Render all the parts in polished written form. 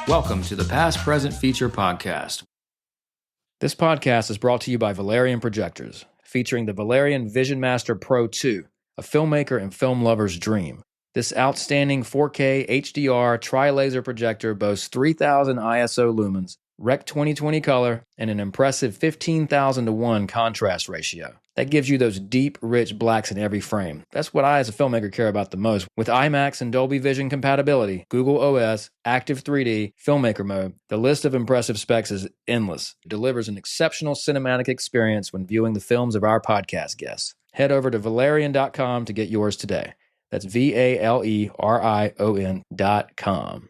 Welcome to the Past Present Feature Podcast. This podcast is brought to you by Valerian Projectors, featuring the Valerian Vision Master Pro 2, a filmmaker and film lover's dream. This outstanding 4K HDR tri-laser projector boasts 3000 ISO lumens, Rec 2020 color, and an impressive 15,000 to 1 contrast ratio. That gives you those deep, rich blacks in every frame. That's what I as a filmmaker care about the most. With IMAX and Dolby Vision compatibility, Google OS, Active 3D, Filmmaker mode, the list of impressive specs is endless. It delivers an exceptional cinematic experience when viewing the films of our podcast guests. Head over to Valerian.com to get yours today. That's VALERION.com.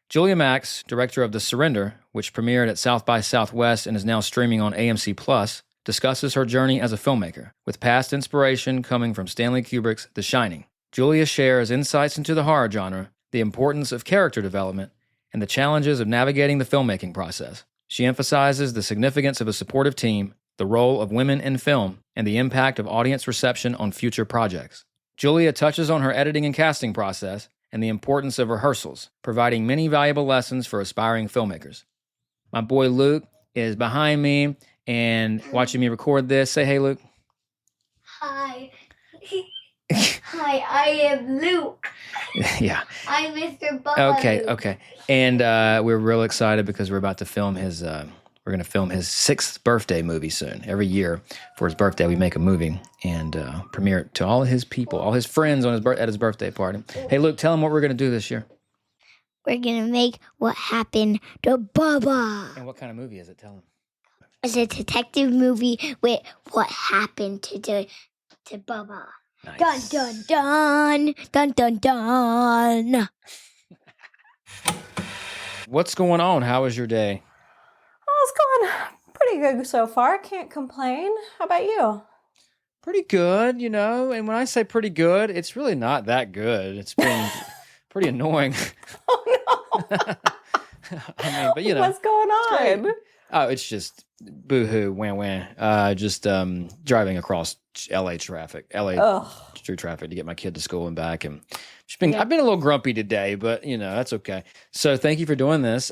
Julia Max, director of The Surrender, which premiered at South by Southwest and is now streaming on AMC+, discusses her journey as a filmmaker, with past inspiration coming from Stanley Kubrick's The Shining. Julia shares insights into the horror genre, the importance of character development, and the challenges of navigating the filmmaking process. She emphasizes the significance of a supportive team, the role of women in film, and the impact of audience reception on future projects. Julia touches on her editing and casting process and the importance of rehearsals, providing many valuable lessons for aspiring filmmakers. My boy Luke is behind me and watching me record this. Say hey, Luke. Hi. Hi, I am Luke. Yeah. I'm Mr. Bubba. Okay. And we're real excited because we're about to film his, we're going to film his 6th birthday movie soon. Every year for his birthday, we make a movie and premiere it to all his people, all his friends on at his birthday party. Hey, Luke, tell him what we're going to do this year. We're going to make What Happened to Bubba. And what kind of movie is it? Tell him. It's a detective movie with what happened to Bubba. Nice. Dun, dun, dun. Dun, dun, dun. What's going on? How was your day? Oh, it's going pretty good so far. Can't complain. How about you? Pretty good, you know. And when I say pretty good, it's really not that good. It's been pretty annoying. Oh, no. I mean, but you know. What's going on? Oh, it's just boo-hoo, wah-wah. Just driving across LA through traffic to get my kid to school and back. And I've been a little grumpy today, but, you know, that's okay. So thank you for doing this.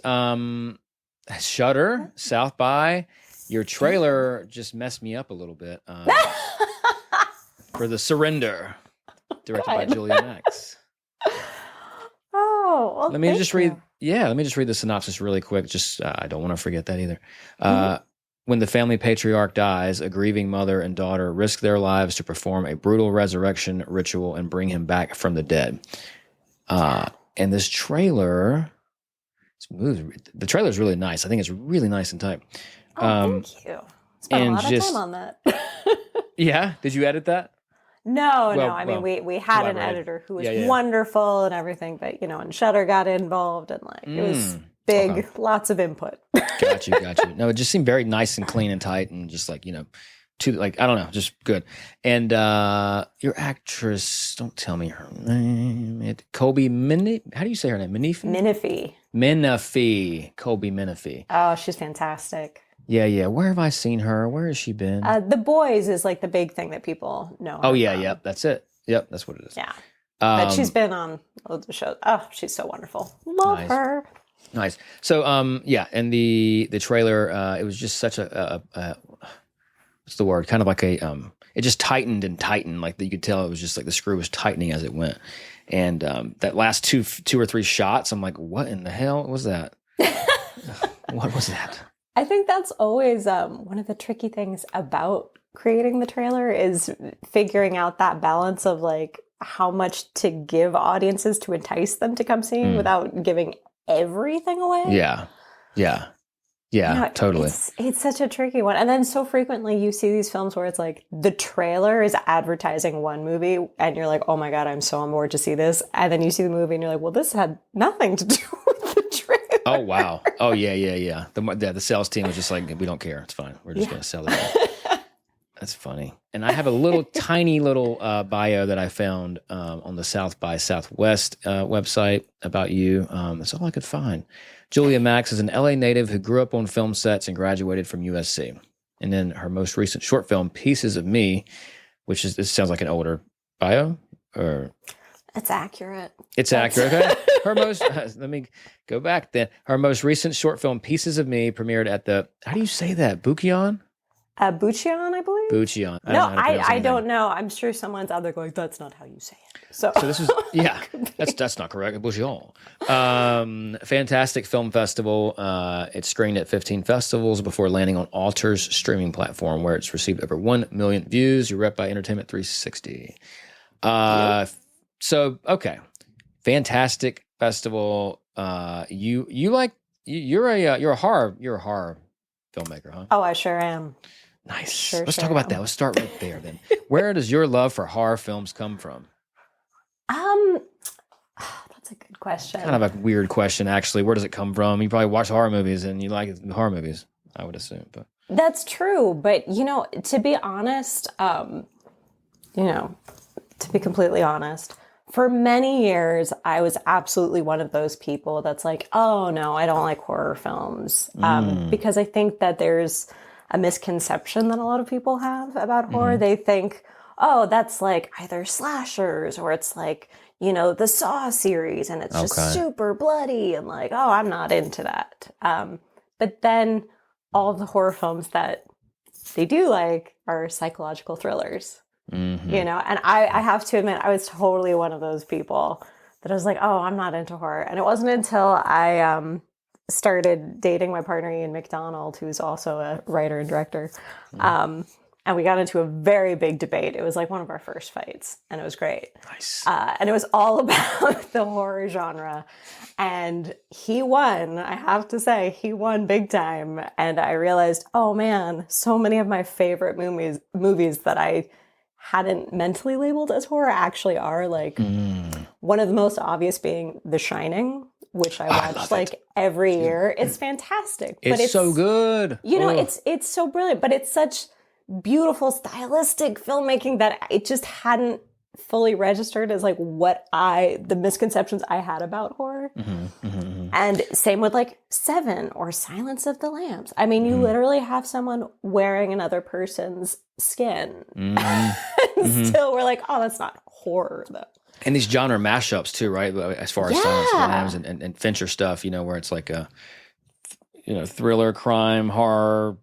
Shudder, South by, your trailer just messed me up a little bit for The Surrender, directed by Julia Max. Oh, well, let me just read the synopsis really quick. Just I don't want to forget that either. When the family patriarch dies, a grieving mother and daughter risk their lives to perform a brutal resurrection ritual and bring him back from the dead. And this trailer, the trailer is really nice. I think it's really nice and tight. Thank you. Spent a lot of time on that. Yeah, did you edit that? No. I mean, we had an editor who was wonderful and everything, but you know, and Shudder got involved and it was big, lots of input. Got you. No, it just seemed very nice and clean and tight and just like, you know, I don't know, just good. And your actress, don't tell me her name. Colby Minifie. How do you say her name? Minifie. Colby Minifie. Oh, she's fantastic. Yeah. Where have I seen her? Where has she been? The Boys is like the big thing that people know. Oh, yeah, yep. That's it. Yep, that's what it is. Yeah. But she's been on loads of shows. Oh, she's so wonderful. Love her. Nice. So, and the trailer, it was just such a what's the word? Kind of like it just tightened and tightened. Like you could tell it was just like the screw was tightening as it went. And that last two or three shots, I'm like, what in the hell was that? What was that? I think that's always one of the tricky things about creating the trailer is figuring out that balance of like how much to give audiences to entice them to come see without giving everything away. Yeah, totally. It's such a tricky one. And then so frequently you see these films where it's like the trailer is advertising one movie and you're like, oh my God, I'm so on board to see this. And then you see the movie and you're like, well, this had nothing to do with the trailer. Oh, wow. Oh, yeah. The sales team was just like, we don't care. It's fine. We're just going to sell it. That's funny. And I have a little tiny little bio that I found on the South by Southwest website about you. That's all I could find. Julia Max is an LA native who grew up on film sets and graduated from USC. And then her most recent short film, Pieces of Me, which is, this sounds like an older bio, or... It's accurate. It's accurate. Okay. Her most, let me go back then. Her most recent short film, Pieces of Me, premiered at the, how do you say that? Bucheon? Bucheon, I believe. Bucheon. I don't know. I'm sure someone's out there going, that's not how you say it. So this is, yeah, that's not correct. Bucheon. Fantastic film festival. It screened at 15 festivals before landing on Alter's streaming platform, where it's received over 1 million views. You're rep by Entertainment 360. So, okay. Fantastic festival. You're a horror filmmaker, huh? Oh, I sure am. Nice. Let's talk about that. Let's start right there then. Where does your love for horror films come from? That's a good question. Kind of a weird question, actually. Where does it come from? You probably watch horror movies and you like horror movies, I would assume. But that's true. But, to be honest, to be completely honest, for many years, I was absolutely one of those people that's like, oh, no, I don't like horror films. Because I think that there's a misconception that a lot of people have about horror. They think, oh, that's like either slashers or it's like, the Saw series and it's just super bloody and like, oh, I'm not into that. But then all of the horror films that they do like are psychological thrillers. And I have to admit, I was totally one of those people that I was like, oh, I'm not into horror. And it wasn't until I started dating my partner, Ian McDonald, who's also a writer and director. And we got into a very big debate. It was like one of our first fights, and it was great. Nice. And it was all about the horror genre. And he won, I have to say, he won big time. And I realized, oh man, so many of my favorite movies that I hadn't mentally labeled as horror actually are, like one of the most obvious being The Shining, which I watch like every year. It's fantastic. It's so good. It's so brilliant, but it's such beautiful stylistic filmmaking that it just hadn't fully registered as like the misconceptions I had about horror. And same with like Seven or Silence of the Lambs. I mean, you literally have someone wearing another person's skin. And still we're like, oh, that's not horror though. And these genre mashups too, right? As far as Silence of the Lambs and Fincher stuff, where it's like a, thriller, crime, horror.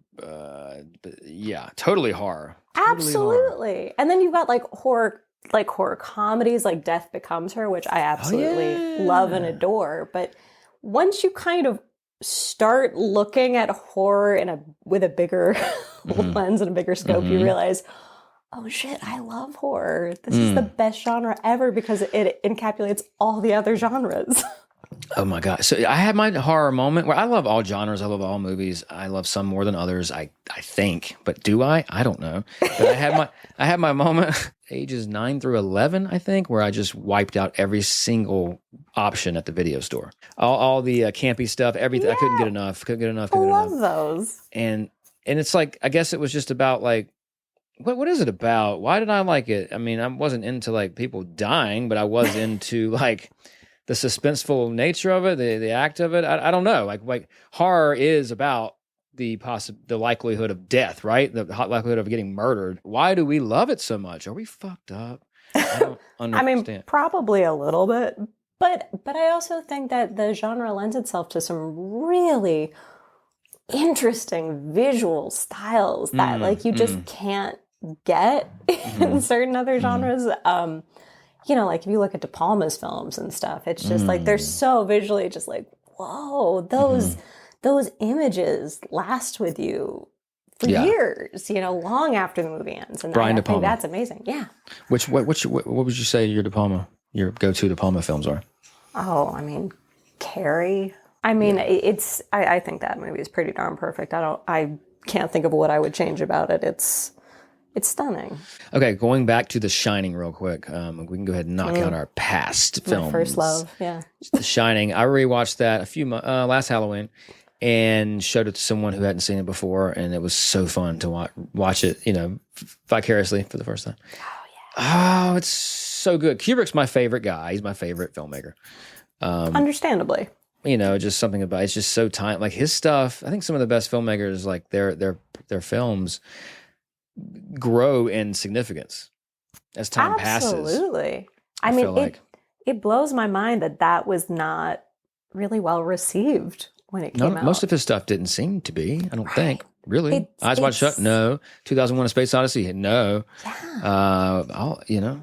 Totally horror. Absolutely. Horror. And then you've got like horror comedies like Death Becomes Her, which I absolutely love and adore. But once you kind of start looking at horror with a bigger lens and a bigger scope, you realize, oh shit, I love horror. This is the best genre ever because it encapsulates all the other genres. Oh my God. So I had my horror moment where I love all genres. I love all movies. I love some more than others, I think. But do I? I don't know. But I had my moment ages 9 through 11, I think, where I just wiped out every single option at the video store. All the campy stuff, everything. Yeah. I couldn't get enough. I love those. And it's like, I guess it was just about like, what is it about? Why did I like it? I mean, I wasn't into like people dying, but I was into like the suspenseful nature of it, the act of it. I don't know. Like horror is about the likelihood of death, right? The likelihood of getting murdered. Why do we love it so much? Are we fucked up? I don't understand. I mean, probably a little bit, but I also think that the genre lends itself to some really interesting visual styles that like you just can't get in certain other genres. Like if you look at De Palma's films and stuff, it's just like they're so visually just like, whoa, those images last with you for years, long after the movie ends. And Brian I De Palma. think that's amazing. Yeah. What would you say your go-to De Palma films are? Oh, I mean, Carrie. I mean, I think that movie is pretty darn perfect. I can't think of what I would change about it. It's stunning. Okay, going back to The Shining real quick. We can go ahead and knock out our past films. My first love, yeah. The Shining. I rewatched that last Halloween, and showed it to someone who hadn't seen it before, and it was so fun to watch it, vicariously for the first time. Oh, it's so good. Kubrick's my favorite guy. He's my favorite filmmaker. Understandably. Just something about it's just so time. Like his stuff, I think some of the best filmmakers, like their films grow in significance as time passes. Absolutely. I mean, it blows my mind that was not really well received when it came out. Most of his stuff didn't seem to be, I don't think. Really? Eyes Wide Shut? No. 2001: A Space Odyssey? No. Yeah.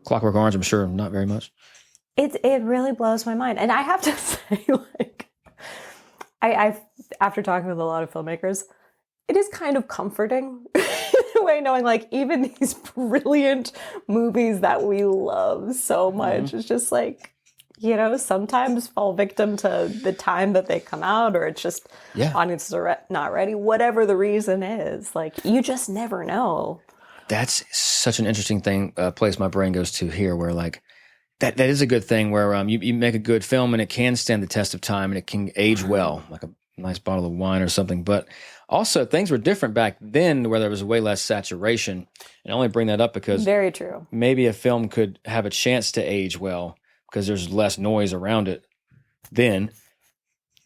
Clockwork Orange, I'm sure not very much. It really blows my mind. And I have to say, like, I after talking with a lot of filmmakers, it is kind of comforting in a way, knowing like even these brilliant movies that we love so much, it's just like, sometimes fall victim to the time that they come out, or it's just audiences are not ready, whatever the reason is. Like, you just never know. That's such an interesting thing, place my brain goes to here, where like, that is a good thing where you make a good film and it can stand the test of time and it can age well, like a nice bottle of wine or something. But also things were different back then where there was way less saturation. And I only bring that up because very true. Maybe a film could have a chance to age well because there's less noise around it then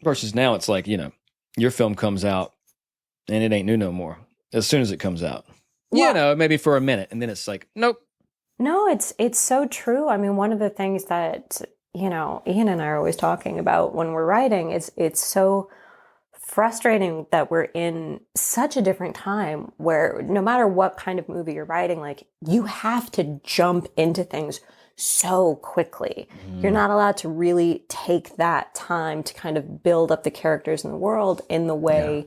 versus now it's like, your film comes out and it ain't new no more as soon as it comes out. Well, maybe for a minute and then it's like, nope. No, it's so true. I mean, one of the things that, Ian and I are always talking about when we're writing is it's so frustrating that we're in such a different time where no matter what kind of movie you're writing, like you have to jump into things so quickly. You're not allowed to really take that time to kind of build up the characters in the world in the way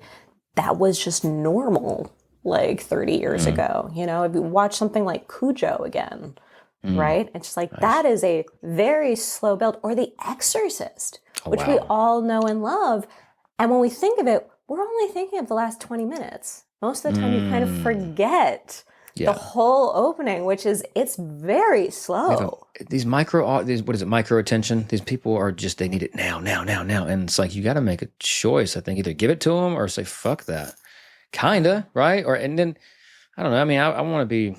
that was just normal. Like 30 years ago, if you watch something like Cujo again, right? It's just like, that is a very slow build. Or The Exorcist, which we all know and love. And when we think of it, we're only thinking of the last 20 minutes. Most of the time you kind of forget the whole opening, which is, it's very slow. These micro attention? These people are just, they need it now. And it's like, you got to make a choice. I think either give it to them or say, fuck that. Kinda, right? And then I don't know. I mean, I want to be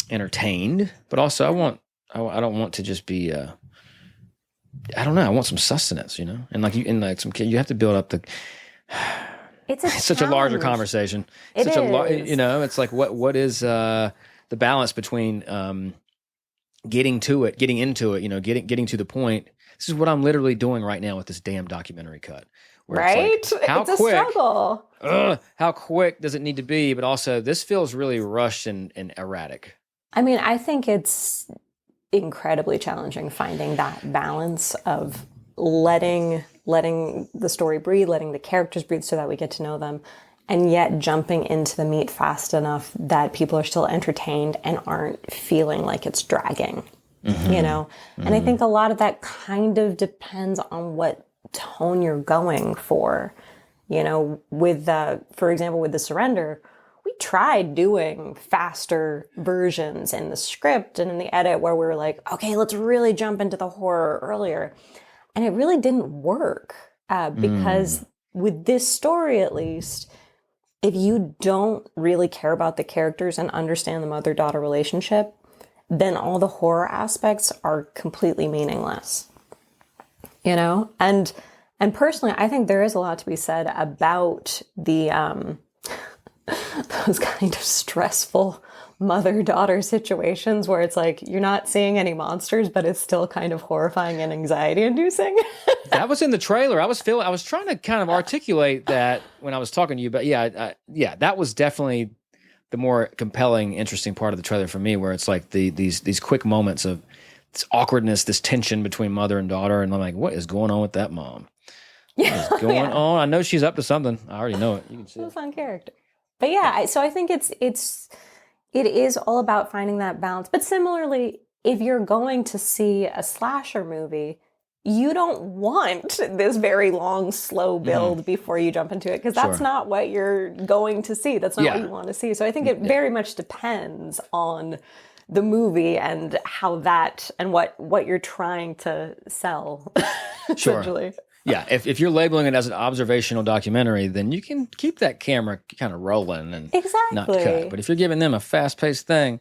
entertained, but also I don't want to just be. I don't know. I want some sustenance, and you have to build up the. It's such a larger conversation. It's like what is the balance between getting into it, getting to the point. This is what I'm literally doing right now with this damn documentary cut. Right? It's a struggle. How quick does it need to be? But also, this feels really rushed and erratic. I mean, I think it's incredibly challenging finding that balance of letting the story breathe, letting the characters breathe so that we get to know them, and yet jumping into the meat fast enough that people are still entertained and aren't feeling like it's dragging, And I think a lot of that kind of depends on what tone you're going for. For example, with The Surrender, we tried doing faster versions in the script and in the edit where we were like, okay, let's really jump into the horror earlier. And it really didn't work because with this story, at least, if you don't really care about the characters and understand the mother-daughter relationship, then all the horror aspects are completely meaningless. And personally, I think there is a lot to be said about the those kind of stressful mother-daughter situations where it's like you're not seeing any monsters, but it's still kind of horrifying and anxiety-inducing. That was in the trailer. I was trying to kind of articulate that when I was talking to you, but that was definitely the more compelling, interesting part of the trailer for me, where it's like these quick moments of this awkwardness, this tension between mother and daughter, and I'm like, what is going on with that mom? What is going on? I know she's up to something. I already know it. You can see She's a fun character. But so I think it is all about finding that balance. But similarly, if you're going to see a slasher movie, you don't want this very long, slow build before you jump into it, because that's not what you're going to see. That's not what you want to see. So I think it very much depends on the movie and how that and what you're trying to sell, essentially. Yeah, if you're labeling it as an observational documentary, then you can keep that camera kind of rolling and not cut. But if you're giving them a fast-paced thing,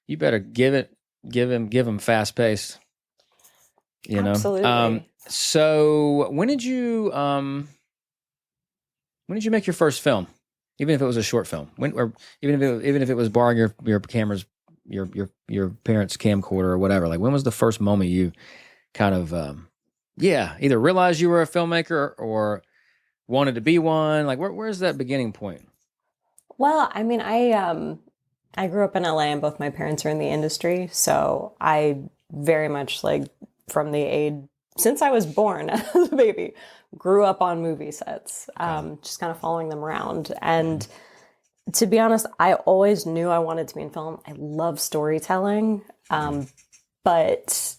you better give them fast-paced. You know. Absolutely. So when did you make your first film? Even if it was a short film, even if it was borrowing your camera's your parents' camcorder or whatever. Like, when was the first moment you kind of either realized you were a filmmaker or wanted to be one? Like, where's that beginning point? Well, I mean, I grew up in LA and both my parents are in the industry, so I very much like from the age since I was born as a baby, grew up on movie sets, just kind of following them around. And to be honest, I always knew I wanted to be in film. I love storytelling, but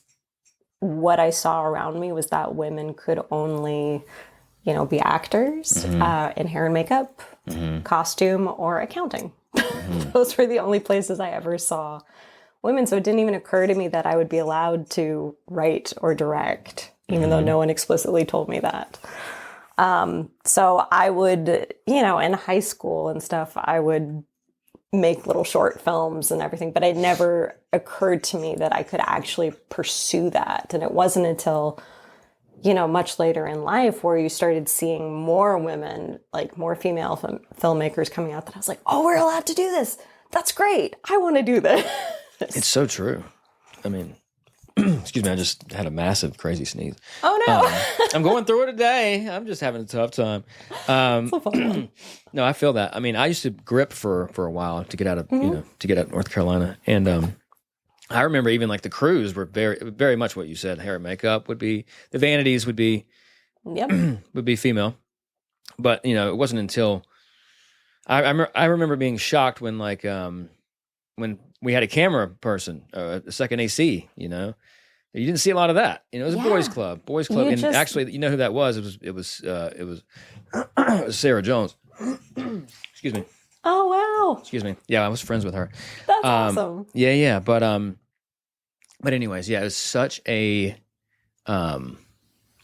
what I saw around me was that women could only, be actors in hair and makeup, costume, or accounting. Those were the only places I ever saw women. So it didn't even occur to me that I would be allowed to write or direct, even though no one explicitly told me that. So I would, in high school and stuff, I would make little short films and everything, but it never occurred to me that I could actually pursue that. And it wasn't until, much later in life where you started seeing more women, like more female filmmakers coming out, that I was like, oh, we're allowed to do this. That's great. I want to do this. It's so true. I mean, excuse me, I just had a massive, crazy sneeze. Oh, no. I'm going through it today. I'm just having a tough time. It's a fun one. No, I feel that. I mean, I used to grip for a while to get out of, to get out of North Carolina. And I remember even like the crews were very, very much what you said. Hair and makeup would be, the vanities would be, would be female. But, it wasn't until, I remember being shocked when like, when we had a camera person, a second AC, you didn't see a lot of that. It was a boys club, and actually, you know who that was? It was Sarah Jones. Excuse me. Oh wow. Excuse me. Yeah, I was friends with her. That's awesome. Yeah. But anyways, yeah, it was such a, oh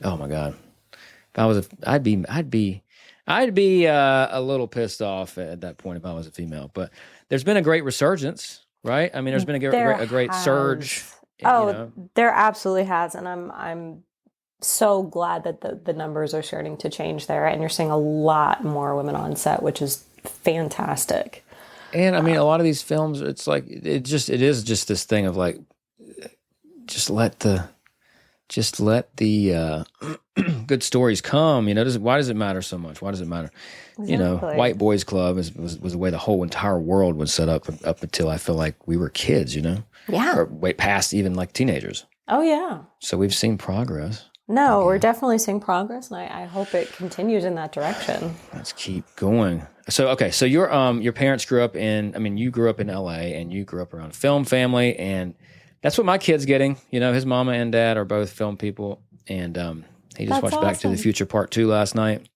my God. If I was I'd be a little pissed off at that point if I was a female. But there's been a great resurgence, right? I mean, there's been a great surge. There absolutely has, and I'm so glad that the numbers are starting to change there, and you're seeing a lot more women on set, which is fantastic. And I mean, a lot of these films, it's like it is just this thing of like, just let the good stories come. Why does it matter so much? Why does it matter? Exactly. White Boys Club was the way the whole entire world was set up until I feel like we were kids, Yeah. Or way past even like teenagers. Oh, yeah. So we've seen progress. No, we're definitely seeing progress, and I hope it continues in that direction. Let's keep going. So, okay. So your parents grew up you grew up in LA and you grew up around a film family, and that's what my kid's getting. His mama and dad are both film people, and he just watched Back to the Future Part 2 last night.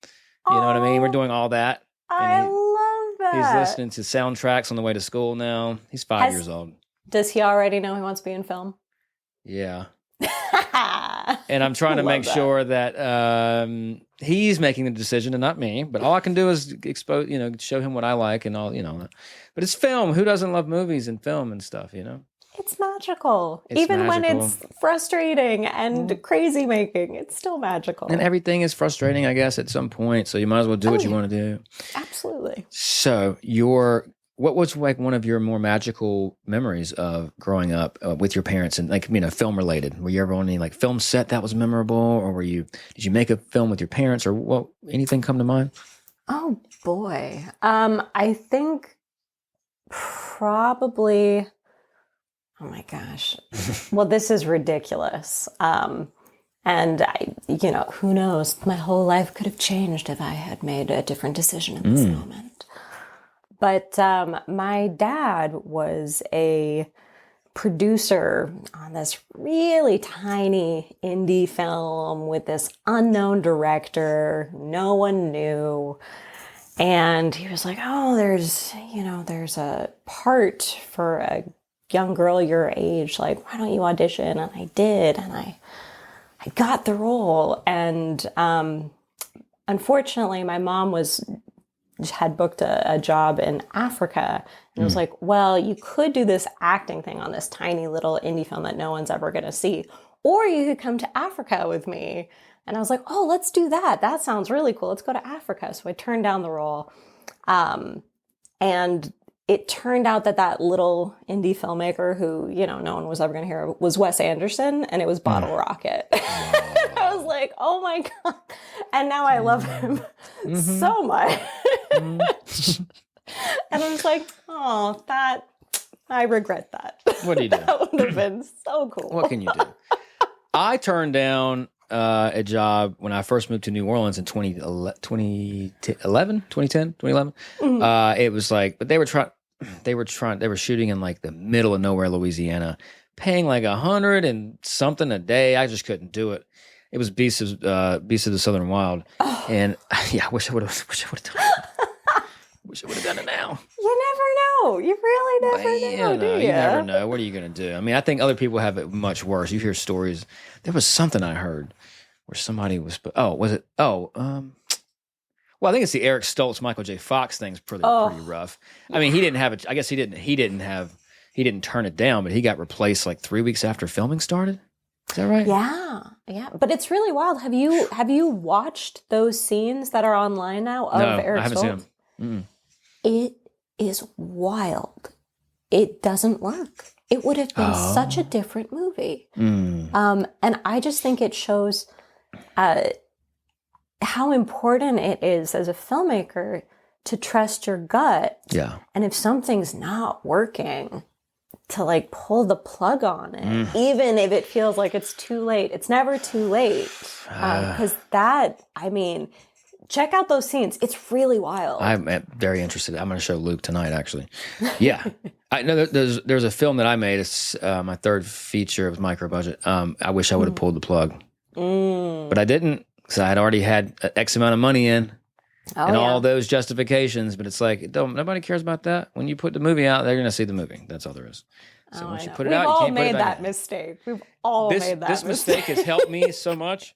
You know what I mean? We're doing all that. I love that. He's listening to soundtracks on the way to school now. He's 5 years old. Does he already know he wants to be in film? Yeah. And I'm trying to make sure that he's making the decision and not me. But all I can do is show him what I like and all, But it's film. Who doesn't love movies and film and stuff, It's magical. Even when it's frustrating and crazy making, it's still magical. And everything is frustrating, I guess, at some point. So you might as well do what you want to do. Absolutely. So what was like one of your more magical memories of growing up with your parents and like, film related? Were you ever on any like film set that was memorable, or did you make a film with your parents, or anything come to mind? Oh boy. I think probably, oh my gosh. Well, this is ridiculous. And who knows? My whole life could have changed if I had made a different decision in this moment. But my dad was a producer on this really tiny indie film with this unknown director. No one knew. And he was like, oh, there's a part for a young girl your age. Like, why don't you audition? And I did. And I I got the role. And unfortunately, my mom had booked a job in Africa. And it was like, well, you could do this acting thing on this tiny little indie film that no one's ever going to see. Or you could come to Africa with me. And I was like, oh, let's do that. That sounds really cool. Let's go to Africa. So I turned down the role. And it turned out that little indie filmmaker who, no one was ever going to hear was Wes Anderson, and it was Bottle Rocket. I was like, oh my God. And now I love him so much. And I was like, oh, I regret that. What do you do? That would have been so cool. What can you do? I turned down a job when I first moved to New Orleans in 2010. It was like, but they were shooting in like the middle of nowhere, Louisiana, paying like $100 and something a day. I just couldn't do it. It was Beasts of the Southern Wild. Oh. And yeah, I wish I would have done it. Wish I would have done it now. You never know. You really never know, do you? You never know. What are you going to do? I mean, I think other people have it much worse. You hear stories. There was something I heard where somebody was, well, I think it's the Eric Stoltz, Michael J. Fox thing's pretty rough. I mean, he didn't have it. I guess he didn't turn it down, but he got replaced like 3 weeks after filming started. Is that right? Yeah. But it's really wild. Have you watched those scenes that are online now of Eric Stoltz? I haven't seen them. Mm-mm. It is wild. It doesn't work. It would have been such a different movie. And I just think it shows how important it is as a filmmaker to trust your gut. Yeah. And if something's not working, to like pull the plug on it, even if it feels like it's too late. It's never too late. Because check out those scenes. It's really wild. I'm very interested. I'm going to show Luke tonight, actually. Yeah. I know there's a film that I made. It's my third feature. It was micro budget. I wish I would have pulled the plug. But I didn't, because I had already had X amount of money in all those justifications. But it's like, nobody cares about that. When you put the movie out, they're going to see the movie. That's all there is. So once you put it out, you can't put it back in. We've all made that mistake. We've all made that mistake. This mistake has helped me so much.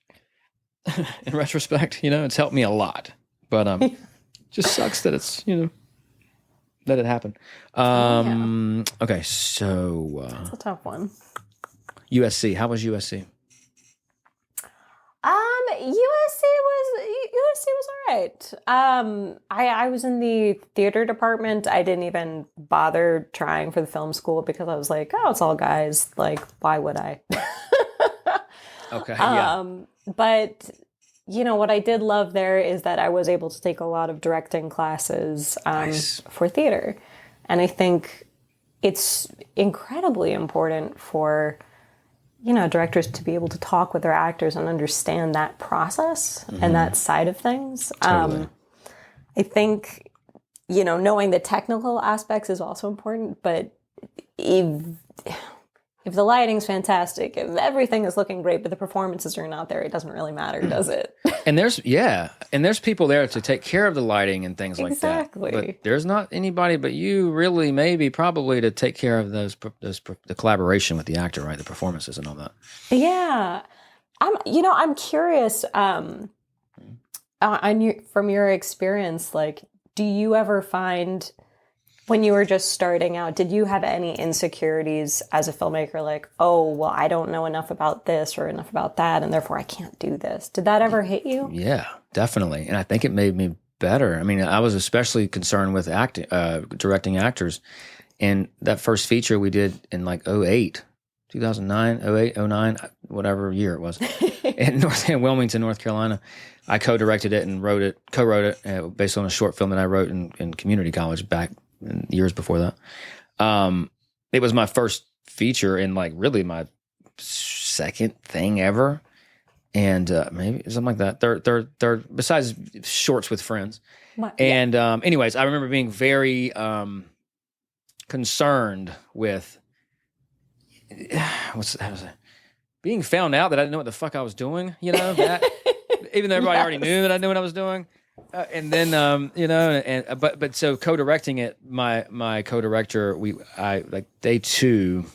In retrospect, it's helped me a lot, but just sucks that it's that it happened. Okay, so it's a tough one. USC, how was USC? USC was all right. I was in the theater department. I didn't even bother trying for the film school because I was like, oh, it's all guys. Like, why would I? Okay. Yeah. But what I did love there is that I was able to take a lot of directing classes Nice. for theater. And I think it's incredibly important for, directors to be able to talk with their actors and understand that process and that side of things. Totally. I think, knowing the technical aspects is also important, but if the lighting's fantastic, if everything is looking great, but the performances are not there, it doesn't really matter, does it? And there's people there to take care of the lighting and things like that. Exactly. But there's not anybody but you, really, maybe, probably, to take care of the collaboration with the actor, right? The performances and all that. Yeah, I'm curious. From your experience, like, do you ever find, when you were just starting out, did you have any insecurities as a filmmaker? Like, oh, well, I don't know enough about this or enough about that, and therefore I can't do this. Did that ever hit you? Yeah, definitely. And I think it made me better. I mean, I was especially concerned with directing actors. And that first feature we did in like 2009, 08, 09, whatever year it was, in Wilmington, North Carolina. I co-directed it and co-wrote it based on a short film that I wrote in community college back years before that. It was my first feature and like really my second thing ever. And maybe something like that. Third, besides shorts with friends. And anyways, I remember being very concerned with being found out that I didn't know what the fuck I was doing, that even though everybody already knew that I knew what I was doing. And then, but so co-directing it, my co-director, day two,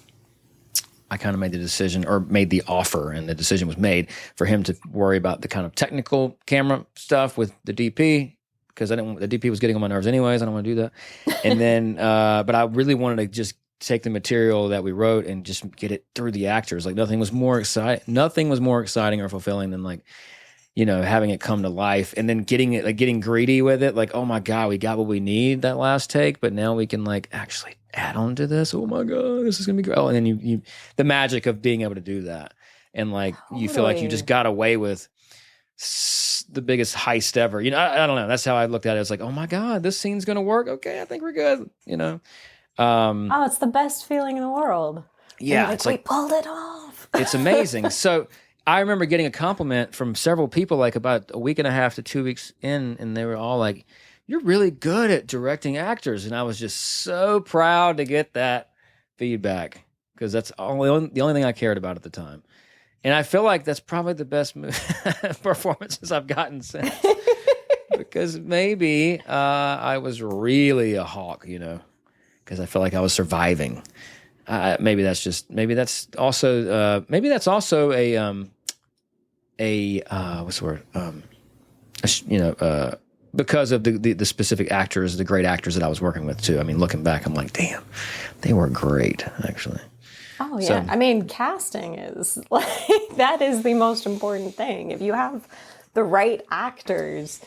I kind of made the decision, or made the offer, and the decision was made for him to worry about the kind of technical camera stuff with the DP, because the DP was getting on my nerves anyways. I don't want to do that. And then, but I really wanted to just take the material that we wrote and just get it through the actors. Like nothing was more exciting or fulfilling than like, you know, having it come to life and then getting greedy with it. Like, oh my God, we got what we need that last take, but now we can like actually add on to this. Oh my God, this is going to be great. Oh, and then you the magic of being able to do that. And like, you feel like you just got away with the biggest heist ever. You know, I don't know. That's how I looked at it. It's like, oh my God, this scene's going to work. Okay, I think we're good. You know? It's the best feeling in the world. Yeah. Like, it's we like, pulled it off. It's amazing. So I remember getting a compliment from several people, like about a week and a half to 2 weeks in, and they were all like, you're really good at directing actors. And I was just so proud to get that feedback, because that's the only thing I cared about at the time. And I feel like that's probably the best performances I've gotten since. Because maybe I was really a hawk, you know, because I felt like I was surviving. Maybe that's also a what's the word? Because of the specific actors, the great actors that I was working with too. I mean, looking back, I'm like, damn, they were great, actually. Oh yeah, so, I mean, casting is like that is the most important thing. If you have the right actors,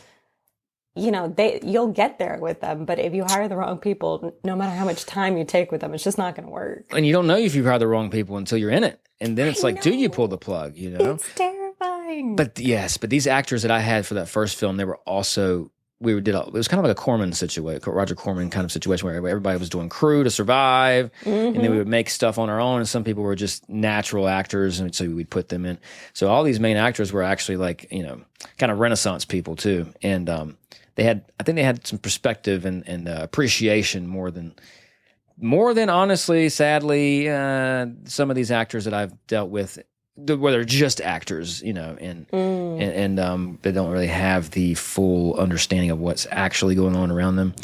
you know, you'll get there with them. But if you hire the wrong people, no matter how much time you take with them, it's just not going to work. And you don't know if you've hired the wrong people until you're in it, and then it's like, do you pull the plug? You know, it's terrifying. But these actors that I had for that first film, they were also. It was kind of like a Corman situation, Roger Corman kind of situation, where everybody was doing crew to survive, and then we would make stuff on our own, and some people were just natural actors, and so we'd put them in. So all these main actors were actually like, you know, kind of Renaissance people too, and I think they had some perspective and appreciation more than honestly, sadly, some of these actors that I've dealt with, where they're just actors, you know, and they don't really have the full understanding of what's actually going on around them.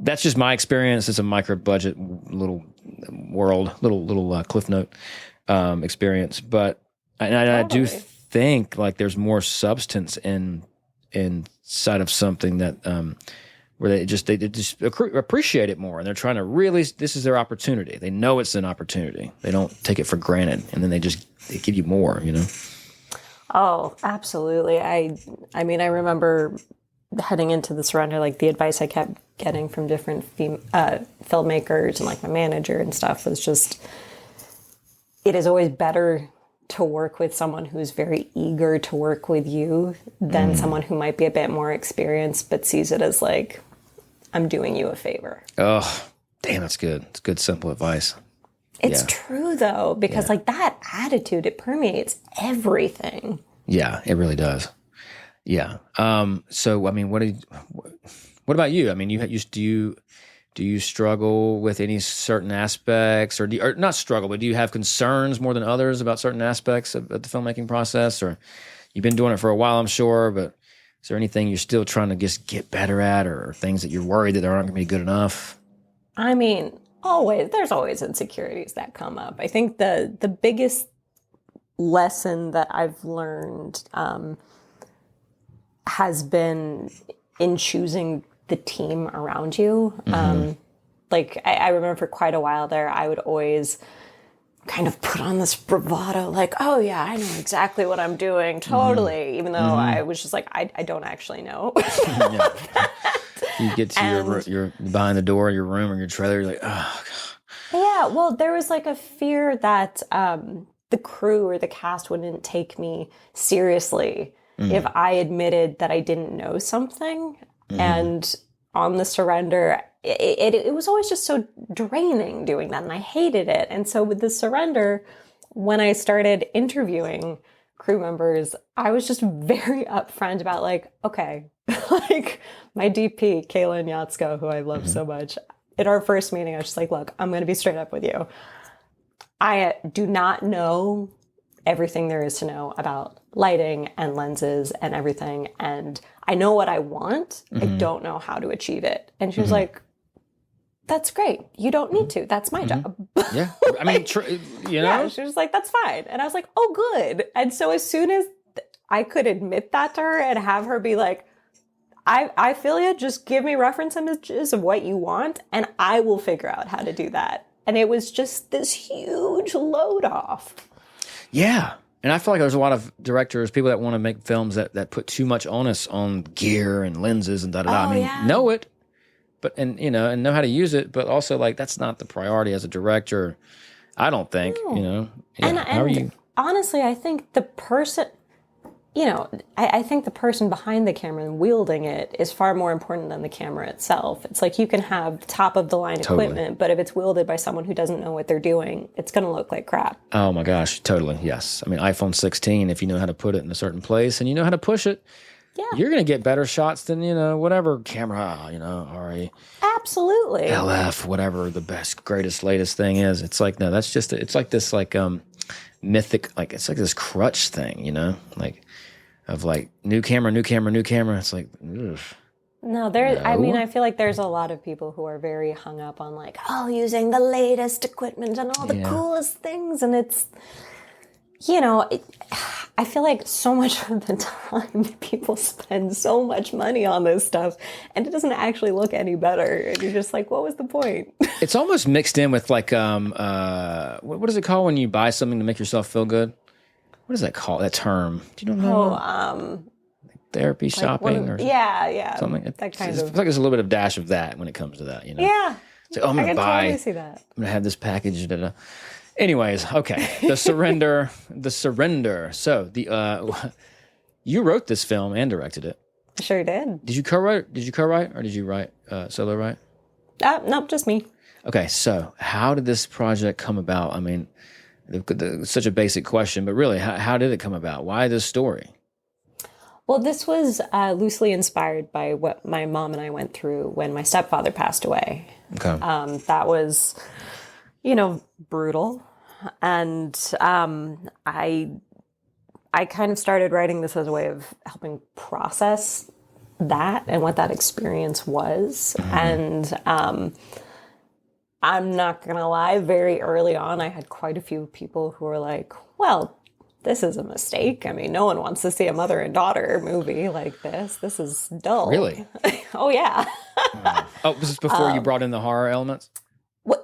That's just my experience. It's a micro budget little world, little cliff note experience. But I do think like there's more substance inside of something that where they just appreciate it more, and they're trying to really. This is their opportunity. They know it's an opportunity. They don't take it for granted, and then they give you more. You know. Oh, absolutely. I mean, I remember heading into the surrender, like the advice I kept getting from different filmmakers and like my manager and stuff was just, it is always better to work with someone who's very eager to work with you than someone who might be a bit more experienced but sees it as like, I'm doing you a favor. Oh, damn, that's good. It's good, simple advice. It's true though, because like that attitude, it permeates everything. Yeah, it really does. Yeah. So, I mean, what about you? I mean, do you struggle with any certain aspects, or not struggle, but do you have concerns more than others about certain aspects of the filmmaking process? Or you've been doing it for a while, I'm sure, but is there anything you're still trying to just get better at, or things that you're worried that aren't going to be good enough? I mean, there's always insecurities that come up. I think the biggest lesson that I've learned has been in choosing the team around you. Like I remember for quite a while there, I would always kind of put on this bravado, like, oh yeah, I know exactly what I'm doing, totally. Even though I was just like, I don't actually know. You get to your behind the door of your room or your trailer, you're like, oh God. Yeah, well, there was like a fear that the crew or the cast wouldn't take me seriously if I admitted that I didn't know something. And on the surrender, it was always just so draining doing that, and I hated it. And so with the surrender, when I started interviewing crew members, I was just very upfront about like, okay, like my DP, Kaylin Yatsko, who I love so much, in our first meeting, I was just like, look, I'm going to be straight up with you. I do not know everything there is to know about lighting and lenses and everything. And I know what I want. I don't know how to achieve it. And she was like, that's great. You don't need to. That's my job. Yeah. I mean, Yeah, she was like, that's fine. And I was like, oh, good. And so as soon as I could admit that to her and have her be like, I feel you, just give me reference images of what you want, and I will figure out how to do that. And it was just this huge load off. Yeah. And I feel like there's a lot of directors, people that want to make films that put too much onus on gear and lenses and da-da-da. I mean, know it, but, and know how to use it, but also, like, that's not the priority as a director, I don't think, Yeah. And how are you? Honestly, I think the person... I think the person behind the camera and wielding it is far more important than the camera itself. It's like you can have top of the line equipment, but if it's wielded by someone who doesn't know what they're doing, it's going to look like crap. Oh my gosh, totally. Yes. I mean, iPhone 16, if you know how to put it in a certain place and you know how to push it, you're going to get better shots than, whatever camera, RE. Absolutely. LF, whatever the best, greatest, latest thing is. It's like, no, that's just, it's like this, like, mythic, like, it's like this crutch thing, like, of like new camera. It's like, ugh. No, I feel like there's a lot of people who are very hung up on like, using the latest equipment and all the coolest things. And it's, I feel like so much of the time people spend so much money on this stuff and it doesnis actually look any better. And you're just like, what was the point? It's almost mixed in with like, what is it called when you buy something to make yourself feel good? What is that called? That term? Do you know? Therapy shopping or something. That kind of. It's like there's a little bit of dash of that when it comes to that, Yeah. It's like, I'm going to buy. Totally see that. I'm going to have this package. Anyways, okay. The surrender. So you wrote this film and directed it. Sure did. Did you co-write? Or did you write solo write? Nope, just me. Okay, so how did this project come about? I mean, such a basic question, but really, how did it come about? Why this story? Well, this was loosely inspired by what my mom and I went through when my stepfather passed away. Okay. That was, brutal. And I kind of started writing this as a way of helping process that and what that experience was. Mm-hmm. And I'm not going to lie, very early on, I had quite a few people who were like, well, this is a mistake. I mean, no one wants to see a mother and daughter movie like this. This is dull. Really? Oh, yeah. This is before you brought in the horror elements?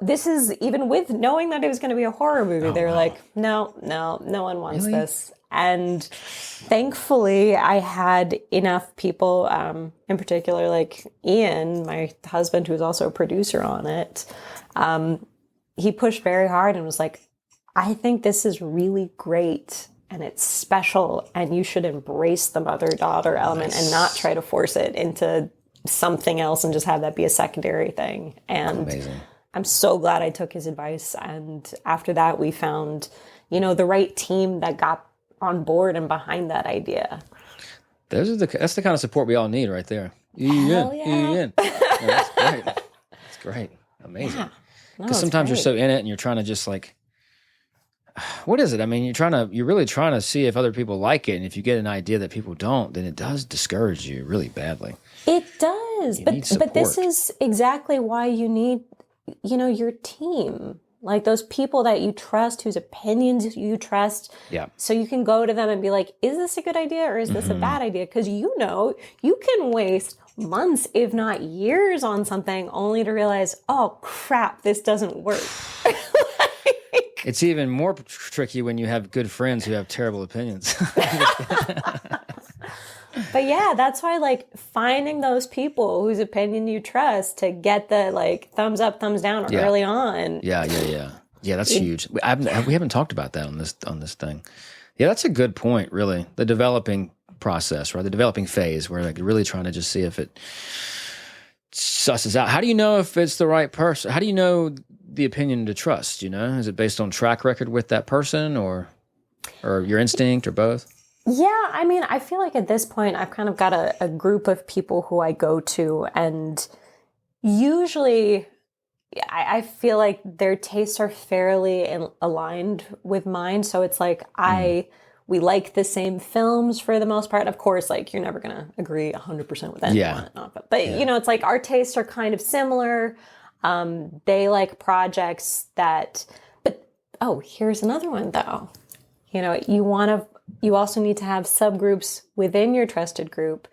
This is even with knowing that it was going to be a horror movie. They were like, no one wants this. And thankfully, I had enough people, in particular, like Ian, my husband, who's also a producer on it. He pushed very hard and was like, I think this is really great and it's special and you should embrace the mother-daughter element and not try to force it into something else and just have that be a secondary thing. And amazing. I'm so glad I took his advice. And after that, we found, the right team that got on board and behind that idea. That's the kind of support we all need right there. Hell yeah. That's great. That's great. Amazing. Because sometimes you're so in it and you're trying to just like, what is it? I mean, you're really trying to see if other people like it. And if you get an idea that people don't, then it does discourage you really badly. It does. But this is exactly why you need, your team. Like those people that you trust, whose opinions you trust. Yeah. So you can go to them and be like, is this a good idea or is this a bad idea? Because you can waste months, if not years on something only to realize, oh crap, this doesn't work. It's even more tricky when you have good friends who have terrible opinions. But yeah, that's why like finding those people whose opinion you trust to get the like thumbs up, thumbs down early on. Yeah, that's huge. We haven't talked about that on this thing. Yeah, that's a good point, really. The developing process, right? The developing phase where like you're really trying to just see if it susses out. How do you know if it's the right person? How do you know the opinion to trust, Is it based on track record with that person or your instinct or both? Yeah, I mean, I feel like at this point I've kind of got a group of people who I go to, and usually I feel like their tastes are fairly aligned with mine. So it's like we like the same films for the most part. Of course, like you're never going to agree 100% with anyone. Yeah. But it's like our tastes are kind of similar. They like projects that, but here's another one though. You know, you also need to have subgroups within your trusted group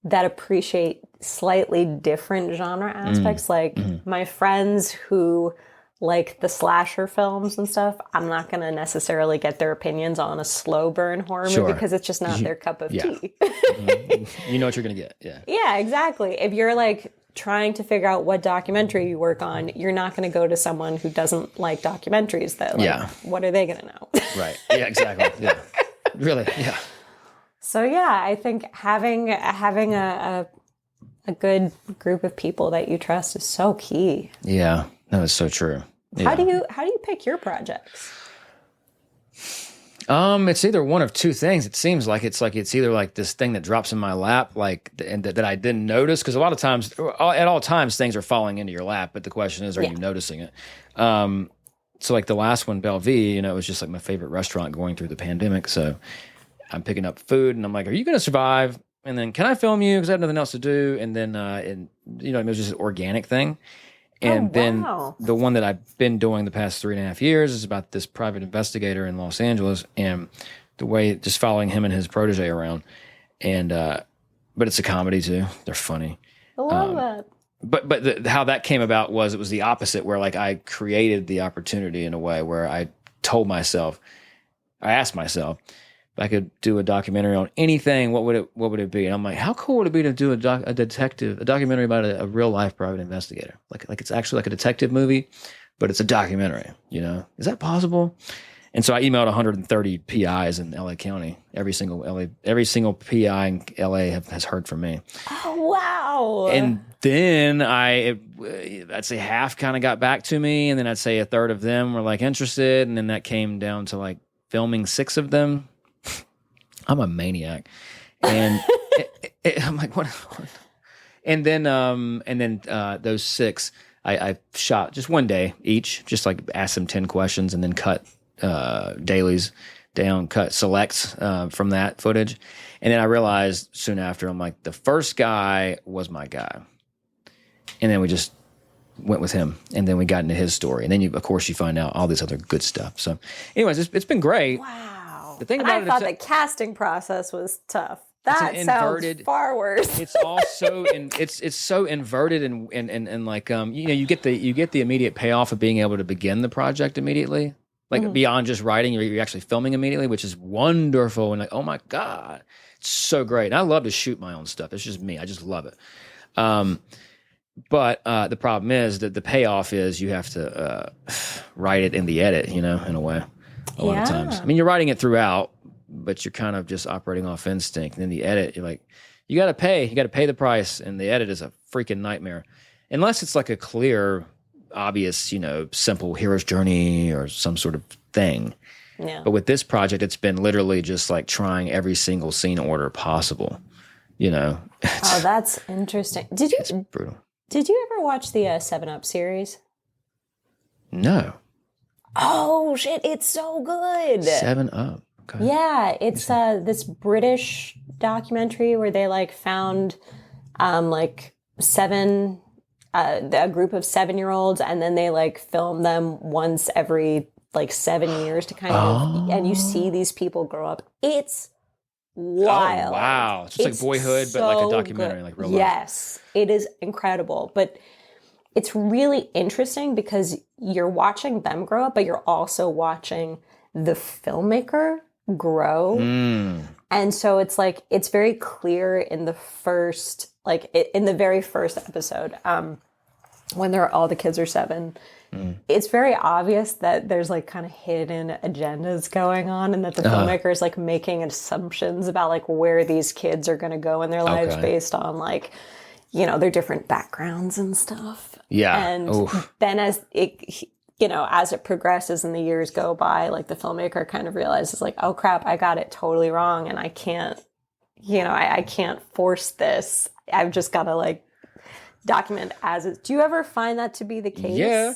that appreciate slightly different genre aspects. Like my friends who like the slasher films and stuff, I'm not going to necessarily get their opinions on a slow burn horror movie because it's just not their cup of tea. You know what you're going to get. Yeah. Yeah, exactly. If you're like trying to figure out what documentary you work on, you're not going to go to someone who doesn't like documentaries though. Like, what are they going to know? Right. Yeah, exactly. Yeah. Really. Yeah. So yeah, I think having a good group of people that you trust is so key. Yeah. No, it's so true. Yeah. How do you pick your projects? It's either one of two things. It seems like it's either like this thing that drops in my lap, like and that I didn't notice, because a lot of times, at all times, things are falling into your lap. But the question is, are you noticing it? So like the last one, Bellevue, you know, it was just like my favorite restaurant going through the pandemic. So I'm picking up food, and I'm like, "Are you going to survive?" And then, "Can I film you? Because I have nothing else to do." And then, you know, it was just an organic thing. And then the one that I've been doing the past 3.5 years is about this private investigator in Los Angeles, and the way just following him and his protege around. And but it's a comedy too. They're funny. I love that. But how that came about was it was the opposite, where like I created the opportunity in a way where I asked myself, if I could do a documentary on anything, what would it be? And I'm like, how cool would it be to do a documentary about a real life private investigator? Like it's actually like a detective movie, but it's a documentary, you know? Is that possible? And so I emailed 130 PIs in LA County. Every single PI in LA has heard from me. Oh, wow. And then I'd say half kind of got back to me, and then I'd say a third of them were like interested. And then that came down to like filming 6 of them. I'm a maniac, and I'm like, what? And then those 6, I shot just one day each, just like asked them 10 questions, and then cut dailies down, cut selects from that footage, and then I realized soon after, I'm like, the first guy was my guy, and then we just went with him, and then we got into his story, and then of course you find out all this other good stuff. So, anyways, it's been great. Wow. The thing about I thought the casting process was tough. That sounds far worse. It's all so it's so inverted and like you know, you get the immediate payoff of being able to begin the project immediately, like beyond just writing, you're actually filming immediately, which is wonderful, and like, oh my God, it's so great. And I love to shoot my own stuff. It's just me. I just love it. But the problem is that the payoff is you have to write it in the edit, you know, in a way. A lot of times. I mean, you're writing it throughout, but you're kind of just operating off instinct. And then the edit, you're like, you got to pay the price. And the edit is a freaking nightmare. Unless it's like a clear, obvious, you know, simple hero's journey or some sort of thing. Yeah. But with this project, it's been literally just like trying every single scene order possible, you know. Oh, that's interesting. It's brutal. Did you ever watch the 7-Up series? No. Oh shit! It's so good. 7-Up. Okay. Yeah, it's this British documentary where they like found like 7 a group of 7-year-olds, and then they like film them once every like 7 years to kind of, and you see these people grow up. It's wild. Oh, wow. It's just like Boyhood, but like a documentary, like real life. Yes, it is incredible. But it's really interesting because you're watching them grow up, but you're also watching the filmmaker grow. And so it's like, it's very clear in the first, like in the very first episode, when all the kids are 7, it's very obvious that there's like kind of hidden agendas going on, and that the filmmaker is like making assumptions about like where these kids are going to go in their lives based on like, you know, their different backgrounds and stuff. Yeah. And then as it progresses and the years go by, like the filmmaker kind of realizes like, oh crap, I got it totally wrong, and I can't, you know, I can't force this. I've just got to like document as is. Do you ever find that to be the case? Yeah.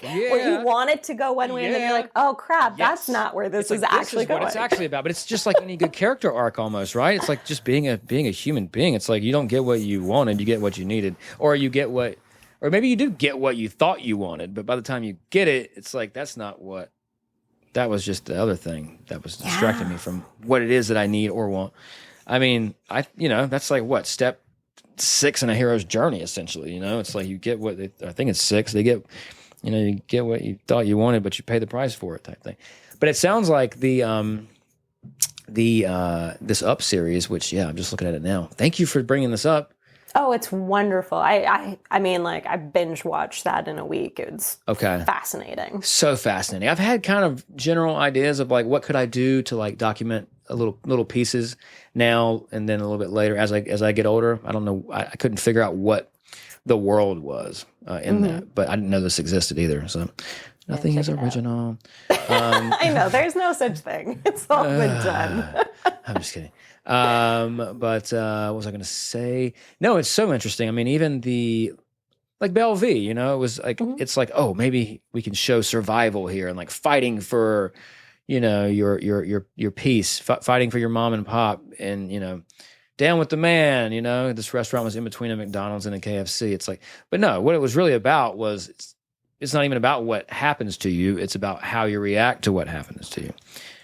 Where you want it to go one way and then you're like, oh crap, that's not where this is actually going. What it's actually about. But it's just like any good character arc almost, right? It's like just being a human being. It's like you don't get what you wanted, you get what you needed. Or you get what or maybe you do get what you thought you wanted, but by the time you get it, it's like, that was just the other thing that was distracting me from what it is that I need or want. I mean, that's like what, step 6 in a hero's journey, essentially. It's like you get I think it's 6. They get, you get what you thought you wanted, but you pay the price for it, type thing. But it sounds like this Up series, which I'm just looking at it now. Thank you for bringing this up. Oh, it's wonderful. I mean, like, I binge watched that in a week. It was fascinating. So fascinating. I've had kind of general ideas of like, what could I do to like document a little pieces now and then a little bit later as I get older. I don't know. I couldn't figure out what the world was in that, but I didn't know this existed either. So nothing is original. I know. There's no such thing. It's all been done. I'm just kidding. But what was I going to say? No, it's so interesting. I mean, even like Belle V, it was like, it's like, oh, maybe we can show survival here and like fighting for, your peace, fighting for your mom and pop, and, down with the man, this restaurant was in between a McDonald's and a KFC. It's like, but no, what it was really about was, it's not even about what happens to you. It's about how you react to what happens to you.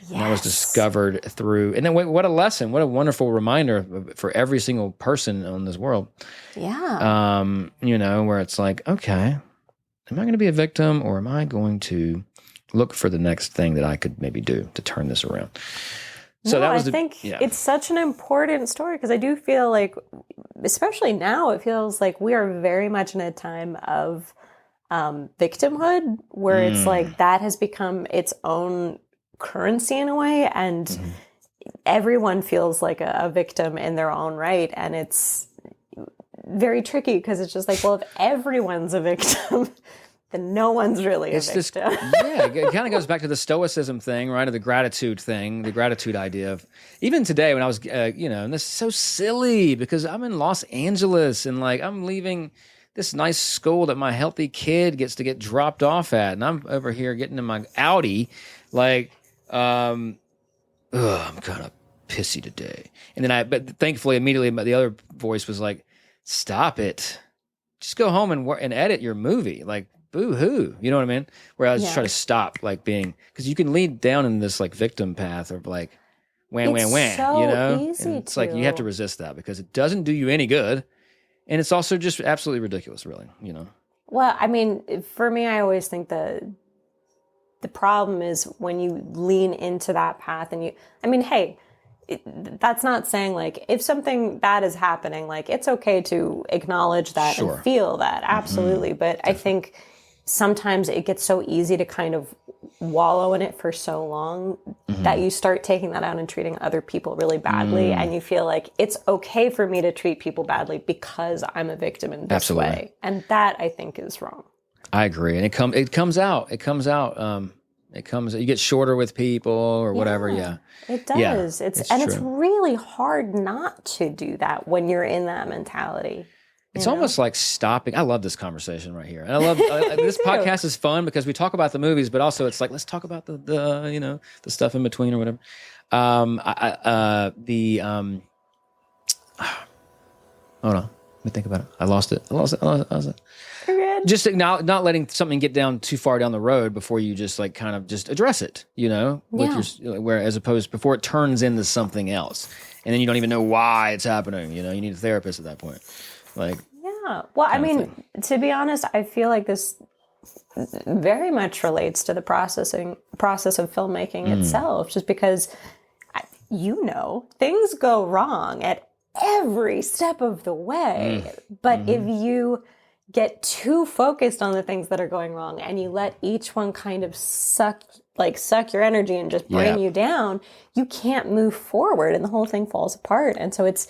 Yes. And that was discovered through, and then what a lesson, what a wonderful reminder for every single person on this world. Yeah. Where it's like, okay, am I going to be a victim, or am I going to look for the next thing that I could maybe do to turn this around? So I think it's such an important story, because I do feel like, especially now, it feels like we are very much in a time of victimhood, where it's like that has become its own currency in a way, and everyone feels like a victim in their own right, and it's very tricky, because it's just like, well, if everyone's a victim, then no one's really a victim. It kind of goes back to the stoicism thing, right? Or the gratitude thing, the gratitude idea of, even today when I was, and this is so silly because I'm in Los Angeles and like I'm leaving this nice school that my healthy kid gets to get dropped off at, and I'm over here getting in my Audi, like, I'm kind of pissy today. And then but thankfully immediately the other voice was like, stop it. Just go home and edit your movie. Like, boo-hoo. You know what I mean? Where I was just trying to stop, like, because you can lead down in this, like, victim path of, like, wham, so easy and it's like, you have to resist that because it doesn't do you any good. And it's also just absolutely ridiculous, really, Well, I mean, for me, I always think the problem is when you lean into that path and hey, that's not saying, like, if something bad is happening, like, it's okay to acknowledge that and feel that. Absolutely. But definitely. I think sometimes it gets so easy to kind of wallow in it for so long that you start taking that out and treating other people really badly. And you feel like it's okay for me to treat people badly because I'm a victim in this way. And that, I think, is wrong. I agree. And it comes out. You get shorter with people or whatever. Yeah. It does. It's really hard not to do that when you're in that mentality. It's almost like stopping. I love this conversation right here. And I love this podcast is fun because we talk about the movies, but also it's like, let's talk about the stuff in between or whatever. Hold on. Let me think about it. I lost it. Just not letting something get down too far down the road before you just like kind of just address it, with where as opposed before it turns into something else. And then you don't even know why it's happening. You need a therapist at that point. Like, yeah. Well, I mean, to be honest, I feel like this very much relates to the process of filmmaking itself, just because, things go wrong at every step of the way. But if you get too focused on the things that are going wrong and you let each one kind of suck your energy and just bring you down, you can't move forward and the whole thing falls apart. And so it's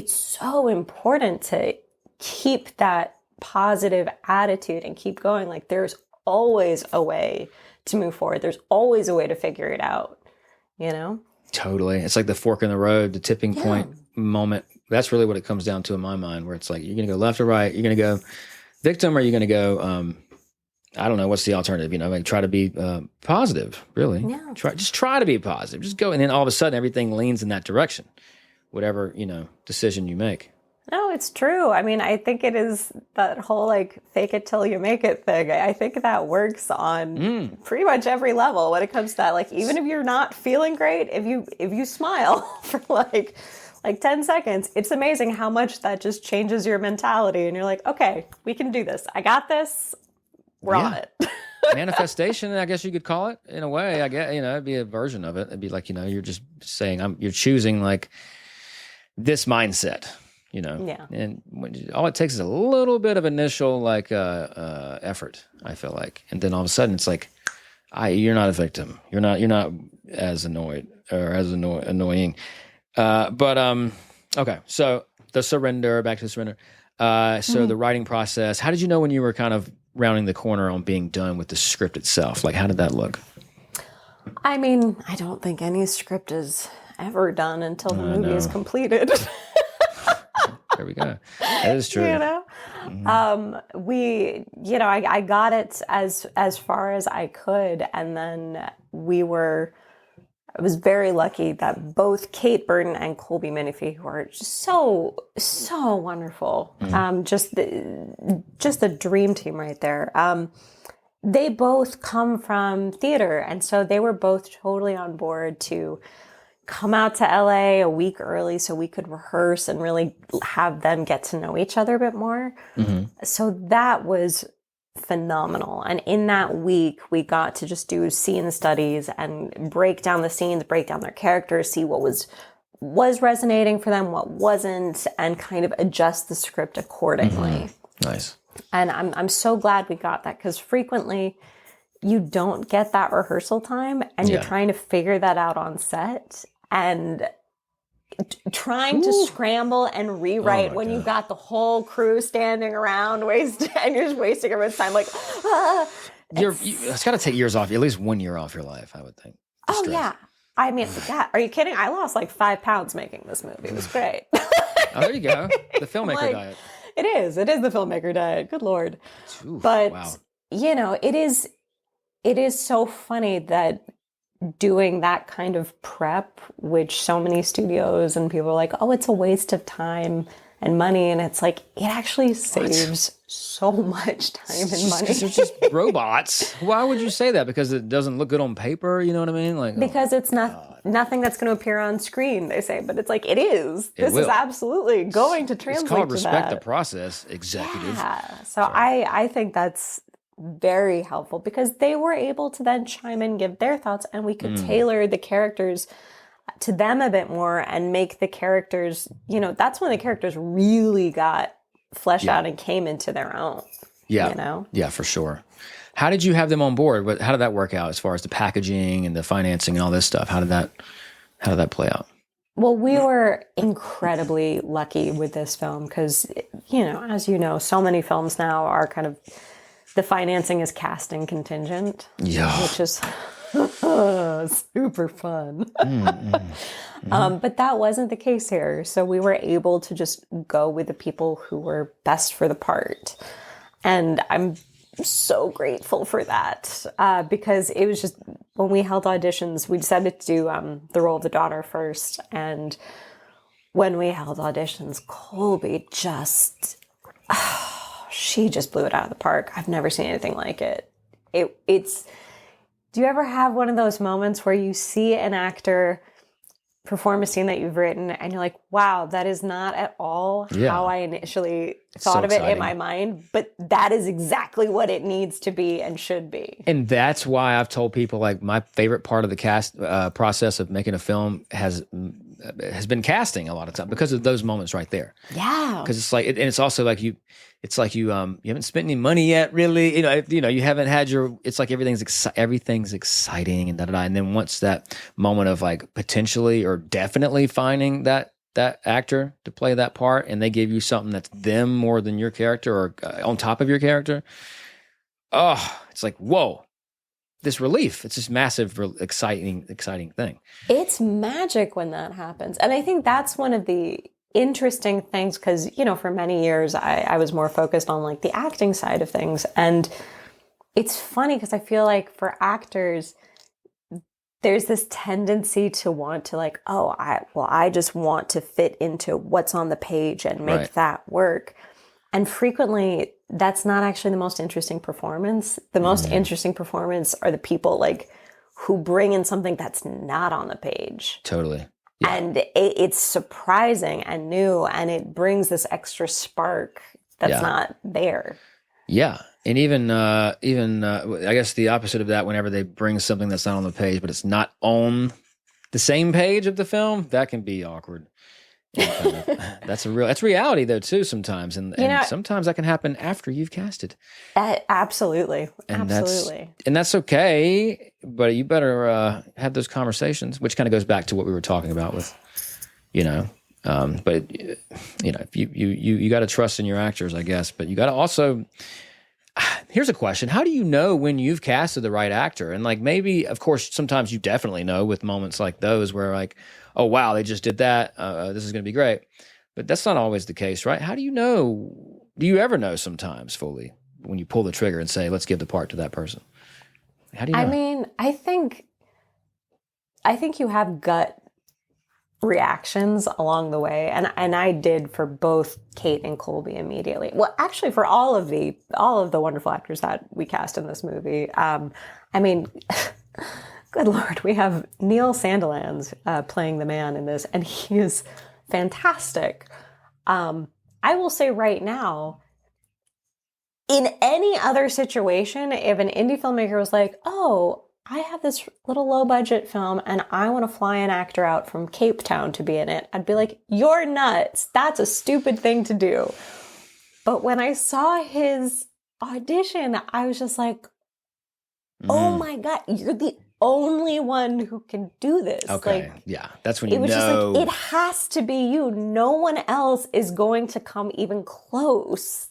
so important to keep that positive attitude and keep going. Like, there's always a way to move forward. There's always a way to figure it out, Totally. It's like the fork in the road, the tipping point moment. That's really what it comes down to in my mind, where it's like, you're going to go left or right. You're going to go victim, or you're going to go, I don't know, what's the alternative? Like try to be positive, really. Yeah. Try to be positive. Just go. And then all of a sudden everything leans in that direction, whatever, decision you make. No, it's true. I mean, I think it is that whole like fake it till you make it thing. I think that works on pretty much every level when it comes to that. Like, even if you're not feeling great, if you smile for like 10 seconds, it's amazing how much that just changes your mentality. And you're like, okay, we can do this. I got this. We're on it. Manifestation, I guess you could call it in a way. I guess, it'd be a version of it. It'd be like, you're just saying, you're choosing like this mindset. And all it takes is a little bit of initial like effort, I feel like, and then all of a sudden it's like, you're not a victim. You're not as annoyed or as annoying. Okay. So back to the surrender. So the writing process. How did you know when you were kind of rounding the corner on being done with the script itself? Like, how did that look? I mean, I don't think any script is ever done until the movie is completed. There we go. That is true. I got it as far as I could, and then I was very lucky that both Kate Burton and Colby Minifie, who are just so wonderful, just a dream team right there. They both come from theater, and so they were both totally on board to come out to LA a week early so we could rehearse and really have them get to know each other a bit more. So that was phenomenal. And in that week, we got to just do scene studies and break down the scenes, break down their characters, see what was resonating for them, what wasn't, and kind of adjust the script accordingly. Nice. And I'm so glad we got that, because frequently you don't get that rehearsal time and you're trying to figure that out on set. And trying to scramble and rewrite when you've got the whole crew standing around and you're just wasting everyone's time. Like, it's got to take years off, at least 1 year off your life, I would think. Oh, yeah. I mean, are you kidding? I lost like 5 pounds making this movie. It was great. Oh, there you go. The filmmaker diet. It is the filmmaker diet. Good Lord. Oof, but, wow. it is so funny that doing that kind of prep, which so many studios and people are like, oh, it's a waste of time and money. And it's like, it actually saves so much time and money. Because they're just robots. Why would you say that? Because it doesn't look good on paper? You know what I mean? Like, because it's nothing that's going to appear on screen, they say. But it's like, it is. This is absolutely going to translate to that. It's called respect the process, executive. Yeah. So I think that's very helpful, because they were able to then chime in, give their thoughts, and we could tailor the characters to them a bit more and make the characters, that's when the characters really got fleshed out and came into their own. Yeah. Yeah, for sure. How did you have them on board? How did that work out as far as the packaging and the financing and all this stuff? How did that play out? Well, we were incredibly lucky with this film because, as you know, so many films now are kind of, the financing is casting contingent, which is super fun. But that wasn't the case here. So we were able to just go with the people who were best for the part. And I'm so grateful for that, because it was just, when we held auditions, we decided to do the role of the daughter first. And when we held auditions, Colby she just blew it out of the park. I've never seen anything like it. It's, do you ever have one of those moments where you see an actor perform a scene that you've written and you're like, wow, that is not at all how I initially thought of it in my mind, but that is exactly what it needs to be and should be. And that's why I've told people, like, my favorite part of the cast process of making a film has been casting a lot of time, because of those moments right there. Yeah. Because it's like, and it's also like you haven't spent any money yet, really. You haven't had it's like everything's exciting and da-da-da. And then once that moment of like potentially or definitely finding that actor to play that part, and they give you something that's them more than your character or on top of your character, it's like, whoa, this relief. It's this massive, exciting thing. It's magic when that happens. And I think that's one of the interesting things, because, for many years I was more focused on like the acting side of things. And it's funny because I feel like for actors, there's this tendency to want to like, oh, I just want to fit into what's on the page and make that work. And frequently that's not actually the most interesting performance. The most interesting performance are the people like who bring in something that's not on the page. Totally. Yeah. And it's surprising and new, and it brings this extra spark that's not there. Yeah. And even I guess the opposite of that, whenever they bring something that's not on the page, but it's not on the same page of the film, that can be awkward. That's reality though too sometimes, and sometimes that can happen after you've casted. Absolutely, and absolutely, that's okay. But you better have those conversations, which kind of goes back to what we were talking about with, But you got to trust in your actors, I guess. But you got to also. Here's a question: how do you know when you've casted the right actor? And like maybe, of course, sometimes you definitely know with moments like those where like, oh wow, they just did that. This is going to be great. But that's not always the case, right? How do you know? Do you ever know sometimes fully when you pull the trigger and say, let's give the part to that person? How do you know? I mean, I think you have gut reactions along the way, and I did for both Kate and Colby immediately. Well, actually, for all of the wonderful actors that we cast in this movie. I mean, good Lord, we have Neil Sandilands playing the man in this, and he is fantastic. I will say right now, in any other situation, if an indie filmmaker was like, oh, I have this little low budget film and I want to fly an actor out from Cape Town to be in it, I'd be like, you're nuts. That's a stupid thing to do. But when I saw his audition, I was just like, oh my God, you're the only one who can do this. Okay. Like, yeah. That's when you know. It was just like, it has to be you. No one else is going to come even close.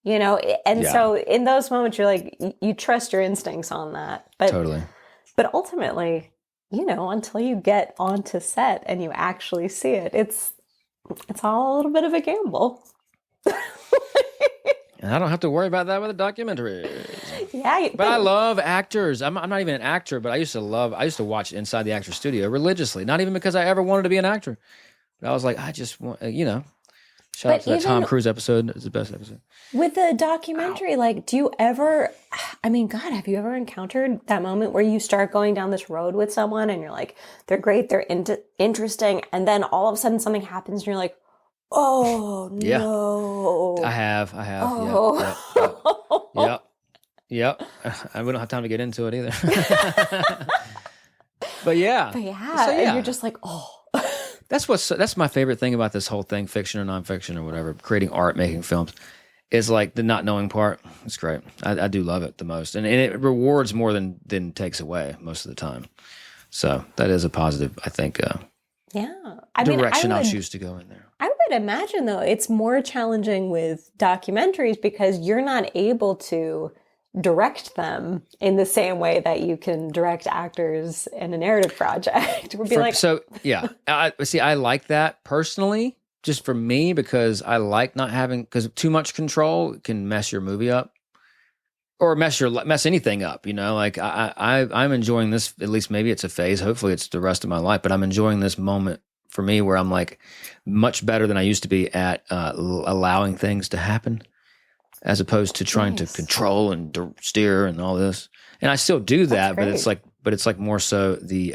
And so in those moments, you're like, you trust your instincts on that. But, totally. But ultimately, until you get onto set and you actually see it, it's all a little bit of a gamble. And I don't have to worry about that with a documentary. Yeah. But I love actors. I'm not even an actor, but I used to watch Inside the Actor Studio religiously. Not even because I ever wanted to be an actor. But I was like, I just want, Shout out to that Tom Cruise episode. It's the best episode. With the documentary, like, do you ever, God, have you ever encountered that moment where you start going down this road with someone and you're like, they're great, they're interesting, and then all of a sudden something happens and you're like, oh, no. I have. Oh. Yep. We don't have time to get into it either. But yeah. And you're just like, oh. That's my favorite thing about this whole thing, fiction or nonfiction or whatever, creating art, making films, is like the not knowing part. It's great. I do love it the most. And it rewards more than takes away most of the time. So that is a positive, I think, direction I'll choose to go in there. I would imagine, though, it's more challenging with documentaries because you're not able to direct them in the same way that you can direct actors in a narrative project. I like that personally, just for me, because I like not having, because too much control can mess your movie up or mess anything up. Like I'm enjoying this, at least maybe it's a phase. Hopefully it's the rest of my life, but I'm enjoying this moment for me where I'm like much better than I used to be at allowing things to happen, as opposed to trying to control and steer and all this. And I still do that, but it's like more so the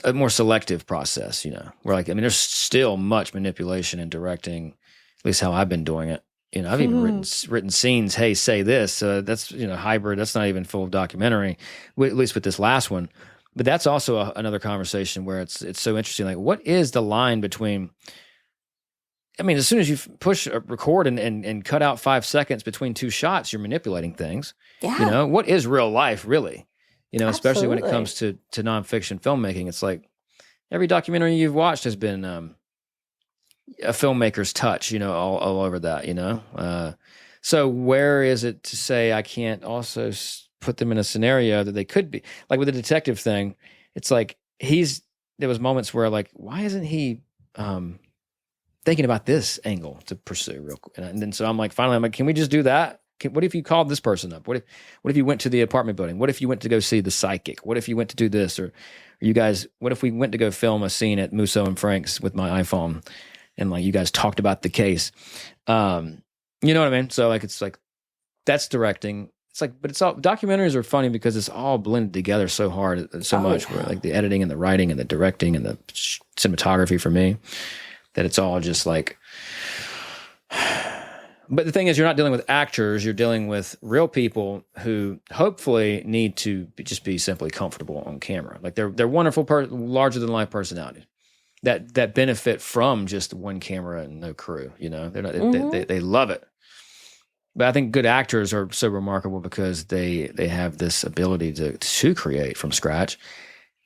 a more selective process, where like, there's still much manipulation and directing, at least how I've been doing it. I've even written scenes, hey, say this. That's, hybrid. That's not even full documentary, at least with this last one. But that's also another conversation where it's so interesting. Like, what is the line between, as soon as you push record and cut out 5 seconds between two shots, you're manipulating things. Yeah. What is real life, really? Especially when it comes to nonfiction filmmaking. It's like every documentary you've watched has been a filmmaker's touch, all over that, So where is it to say I can't also put them in a scenario that they could be? Like with the detective thing, it's like there was moments where like, why isn't he thinking about this angle to pursue real quick? And then so I'm like, finally, can we just do that? What if you called this person up? What if you went to the apartment building? What if you went to go see the psychic? What if you went to do this? Or you guys, what if we went to go film a scene at Musso and Frank's with my iPhone and like you guys talked about the case? You know what I mean? So like, it's like, that's directing. It's like, but it's all, documentaries are funny because it's all blended together so hard, so much, where like the editing and the writing and the directing and the cinematography for me, that it's all just like, but the thing is, you're not dealing with actors, you're dealing with real people who hopefully need to just be simply comfortable on camera. Like they're wonderful, larger than life personalities that benefit from just one camera and no crew, you know, they're not, they love it. But I think good actors are so remarkable because they have this ability to create from scratch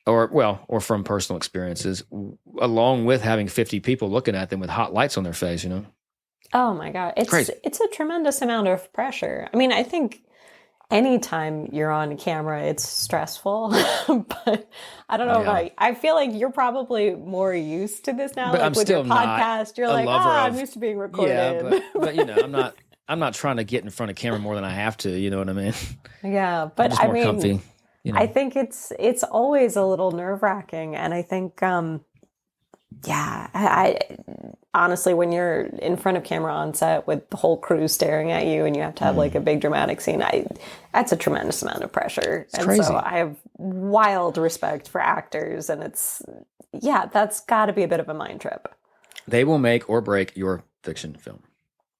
or from personal experiences, along with having 50 people looking at them with hot lights on their face, you know? Oh my God. It's a tremendous amount of pressure. I mean, I think anytime you're on camera, it's stressful, but I don't know about you. I feel like you're probably more used to this now. But like I'm with still your podcast, you're like, I'm used to being recorded. Yeah, but you know, I'm not trying to get in front of camera more than I have to, you know what I mean? Yeah, but I mean, comfy, you know? I think it's always a little nerve-wracking, and I think I honestly, when you're in front of camera on set with the whole crew staring at you and you have to have like a big dramatic scene, that's a tremendous amount of pressure. It's crazy. So I have wild respect for actors, and that's got to be a bit of a mind trip. They will make or break your fiction film.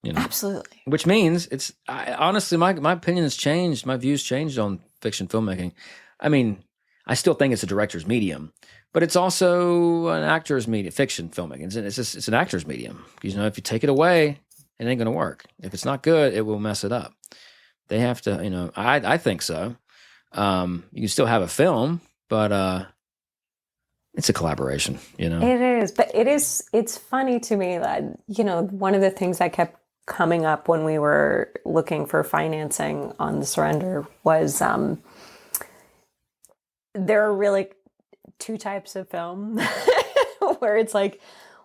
You know? Absolutely. Which means honestly, my opinion has changed. My views changed on fiction filmmaking. I mean, I still think it's a director's medium, but it's also an actor's medium. Fiction filmmaking, it's an actor's medium. You know, if you take it away, it ain't going to work. If it's not good, it will mess it up. They have to, you know. I think so. You can still have a film, but it's a collaboration. You know, it is. But it's funny to me that, you know, one of the things that kept coming up when we were looking for financing on The Surrender was there are really two types of film where it's like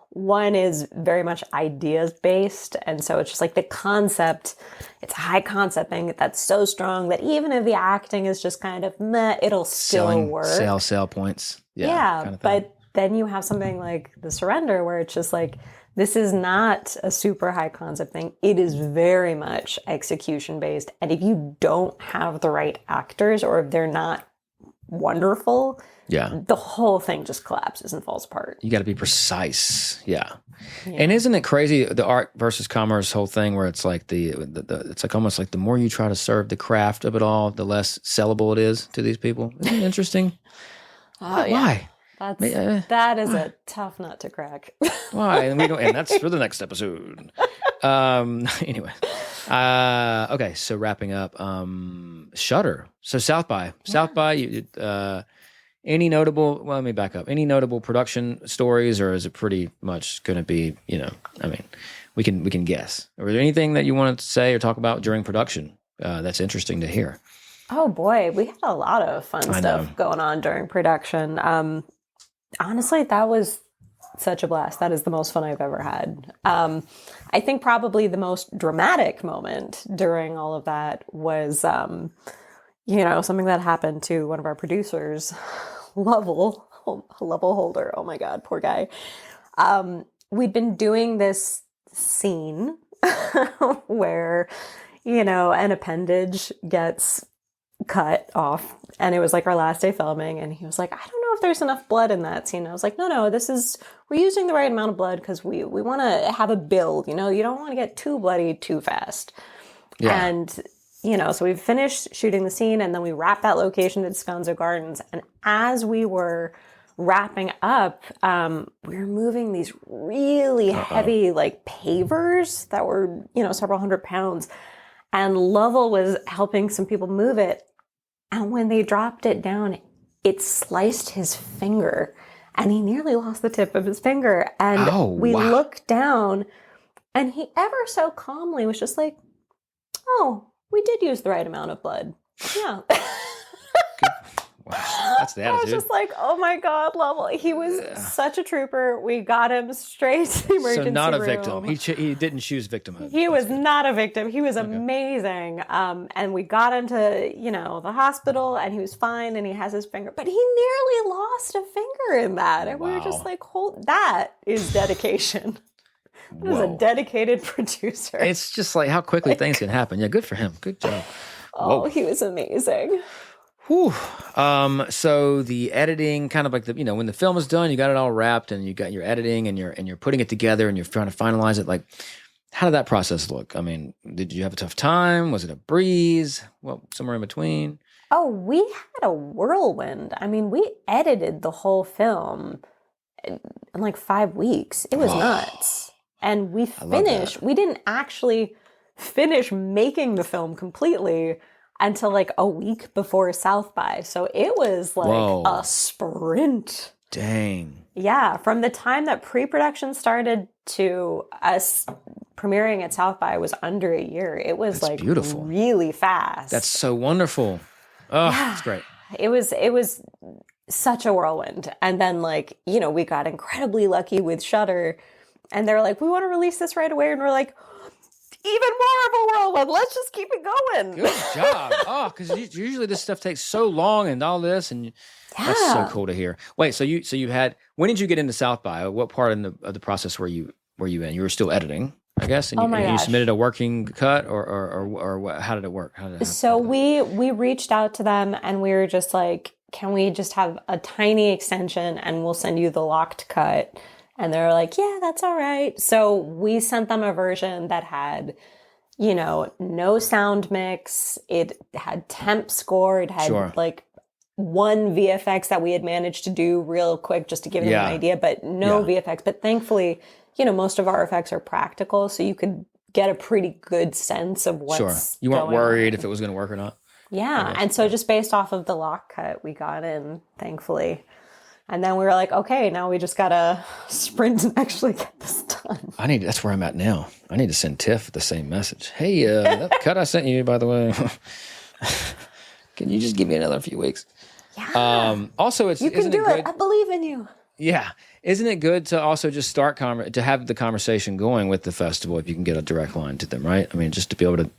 one is very much ideas based, and so it's just like the concept, it's a high concept thing that's so strong that even if the acting is just kind of meh, it'll still work. Sell points. Yeah, kind of but then you have something like The Surrender where it's just like, this is not a super high concept thing. It is very much execution based. And if you don't have the right actors, or if they're not wonderful, the whole thing just collapses and falls apart. You got to be precise. Yeah. And isn't it crazy, the art versus commerce whole thing, where it's like it's like almost like the more you try to serve the craft of it all, the less sellable it is to these people. Isn't it interesting? Why? That is a tough nut to crack. Why? And that's for the next episode. Anyway. Okay, so wrapping up, Shudder. So South by, any notable, well, let me back up. Any notable production stories, or is it pretty much going to be, you know, I mean, we can guess. Or is there anything that you wanted to say or talk about during production that's interesting to hear? Oh boy, we had a lot of fun stuff going on during production. Honestly, that was such a blast. That is the most fun I've ever had. I think probably the most dramatic moment during all of that was, you know, something that happened to one of our producers, Level Holder. Oh my God, poor guy. We'd been doing this scene where, you know, an appendage gets cut off, and it was like our last day filming, and he was like, I don't know if there's enough blood in that scene. I was like, no, we're using the right amount of blood because we want to have a build, you know, you don't want to get too bloody too fast. Yeah. And, you know, so we finished shooting the scene, and then we wrapped that location to Descanso Gardens, and as we were wrapping up, we were moving these really heavy like pavers that were, you know, several hundred pounds, and Lovell was helping some people move it. And when they dropped it down, it sliced his finger, and he nearly lost the tip of his finger. And we looked down, and he ever so calmly was just like, oh, we did use the right amount of blood. Yeah. Wow, that's the I was attitude. just like, oh my God, level. He was such a trooper. We got him straight to the emergency room. So not a victim. He didn't choose victimhood. He That's was good. not a victim. He was amazing. And we got him to, the hospital, and he was fine, and he has his finger. But he nearly lost a finger in that. And we were just Wow. like, that is dedication. That is a Whoa. dedicated producer. It's just like how quickly things can happen. Yeah, good for him. Good job. Oh, Whoa. he was amazing. Whew. So the editing, kind of like when the film is done, you got it all wrapped, and you got your editing, and you're putting it together, and you're trying to finalize it. Like, how did that process look? I mean, did you have a tough time? Was it a breeze? Well, somewhere in between. Oh, we had a whirlwind. I mean, we edited the whole film in like 5 weeks. It was nuts. And we finished. We didn't actually finish making the film completely until like a week before South by. So it was like a sprint. Dang. Yeah, from the time that pre-production started to us premiering at South by was under a year. It was like beautiful. Really fast. That's so wonderful. Oh, that's great. It was such a whirlwind. And then we got incredibly lucky with Shudder, and they're like, we want to release this right away. And we're like, even more of a whirlwind. Let's just keep it going. Good job. Oh, because usually this stuff takes so long and all this, and that's so cool to hear. Wait, so you had, when did you get into South by? What part of the process were you in? You were still editing, I guess, and you submitted a working cut, or what? How did it work? So we reached out to them, and we were just like, can we just have a tiny extension, and we'll send you the locked cut? And they were like, yeah, that's all right. So we sent them a version that had, no sound mix. It had temp score. It had like one VFX that we had managed to do real quick just to give them an idea, but no VFX. But thankfully, most of our effects are practical, so you could get a pretty good sense of what's You weren't going worried on. if it was going to work or not? Yeah. And so just based off of the lock cut, we got in, thankfully. And then we were like, okay, now we just got to sprint and actually get this done. That's where I'm at now. I need to send Tiff the same message. Hey, that cut I sent you, by the way, can you just give me another few weeks? Yeah. Also, you can do it. I believe in you. Yeah. Isn't it good to also just start to have the conversation going with the festival if you can get a direct line to them, right? I mean, just to be able to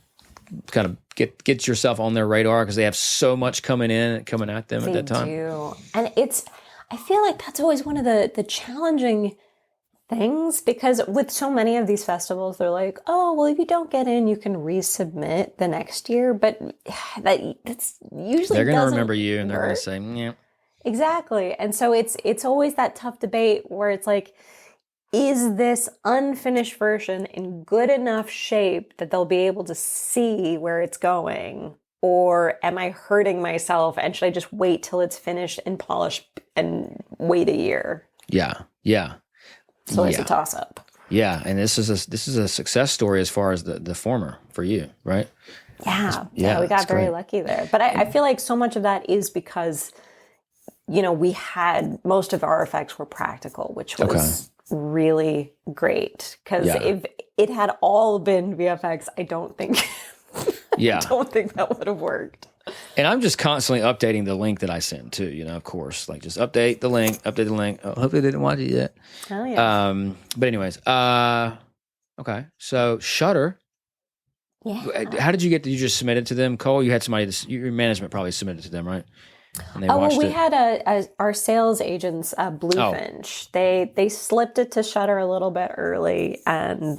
kind of get yourself on their radar, because they have so much coming at them at that time. They do. And I feel like that's always one of the challenging things, because with so many of these festivals, they're like, oh, well, if you don't get in, you can resubmit the next year. But that's usually they're going to doesn't remember you, and they're going work. to say, yeah. Exactly. And so it's always that tough debate where it's like, is this unfinished version in good enough shape that they'll be able to see where it's going? Or am I hurting myself, and should I just wait till it's finished and polished and wait a year? Yeah. So it's a toss up. Yeah, and this is a success story as far as the former for you, right? Yeah, we got very lucky there. But I feel like so much of that is because, we had, most of our effects were practical, which was really great. Because if it had all been VFX, I don't think that would have worked. And I'm just constantly updating the link that I send too, of course. Like, just update the link. Oh, hopefully they didn't watch it yet. Oh, yeah. But anyways, okay. So Shudder. Yeah. How did you just submit it to them, Cole? You had your management probably submitted it to them, right? And they watched we it. had our sales agents, Bluefinch. They slipped it to Shudder a little bit early, and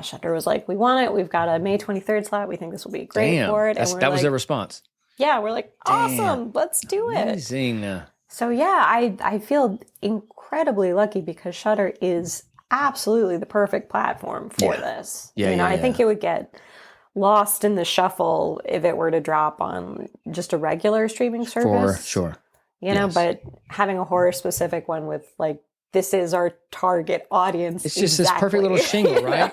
Shudder was like, we want it. We've got a May 23rd slot. We think this will be great for it. And That was their response. Yeah, we're like, awesome. Let's do it. Amazing. So yeah, I feel incredibly lucky, because Shudder is absolutely the perfect platform for this. I think it would get lost in the shuffle if it were to drop on just a regular streaming service. For sure. But having a horror specific one with this is our target audience. It's just this perfect little shingle, right?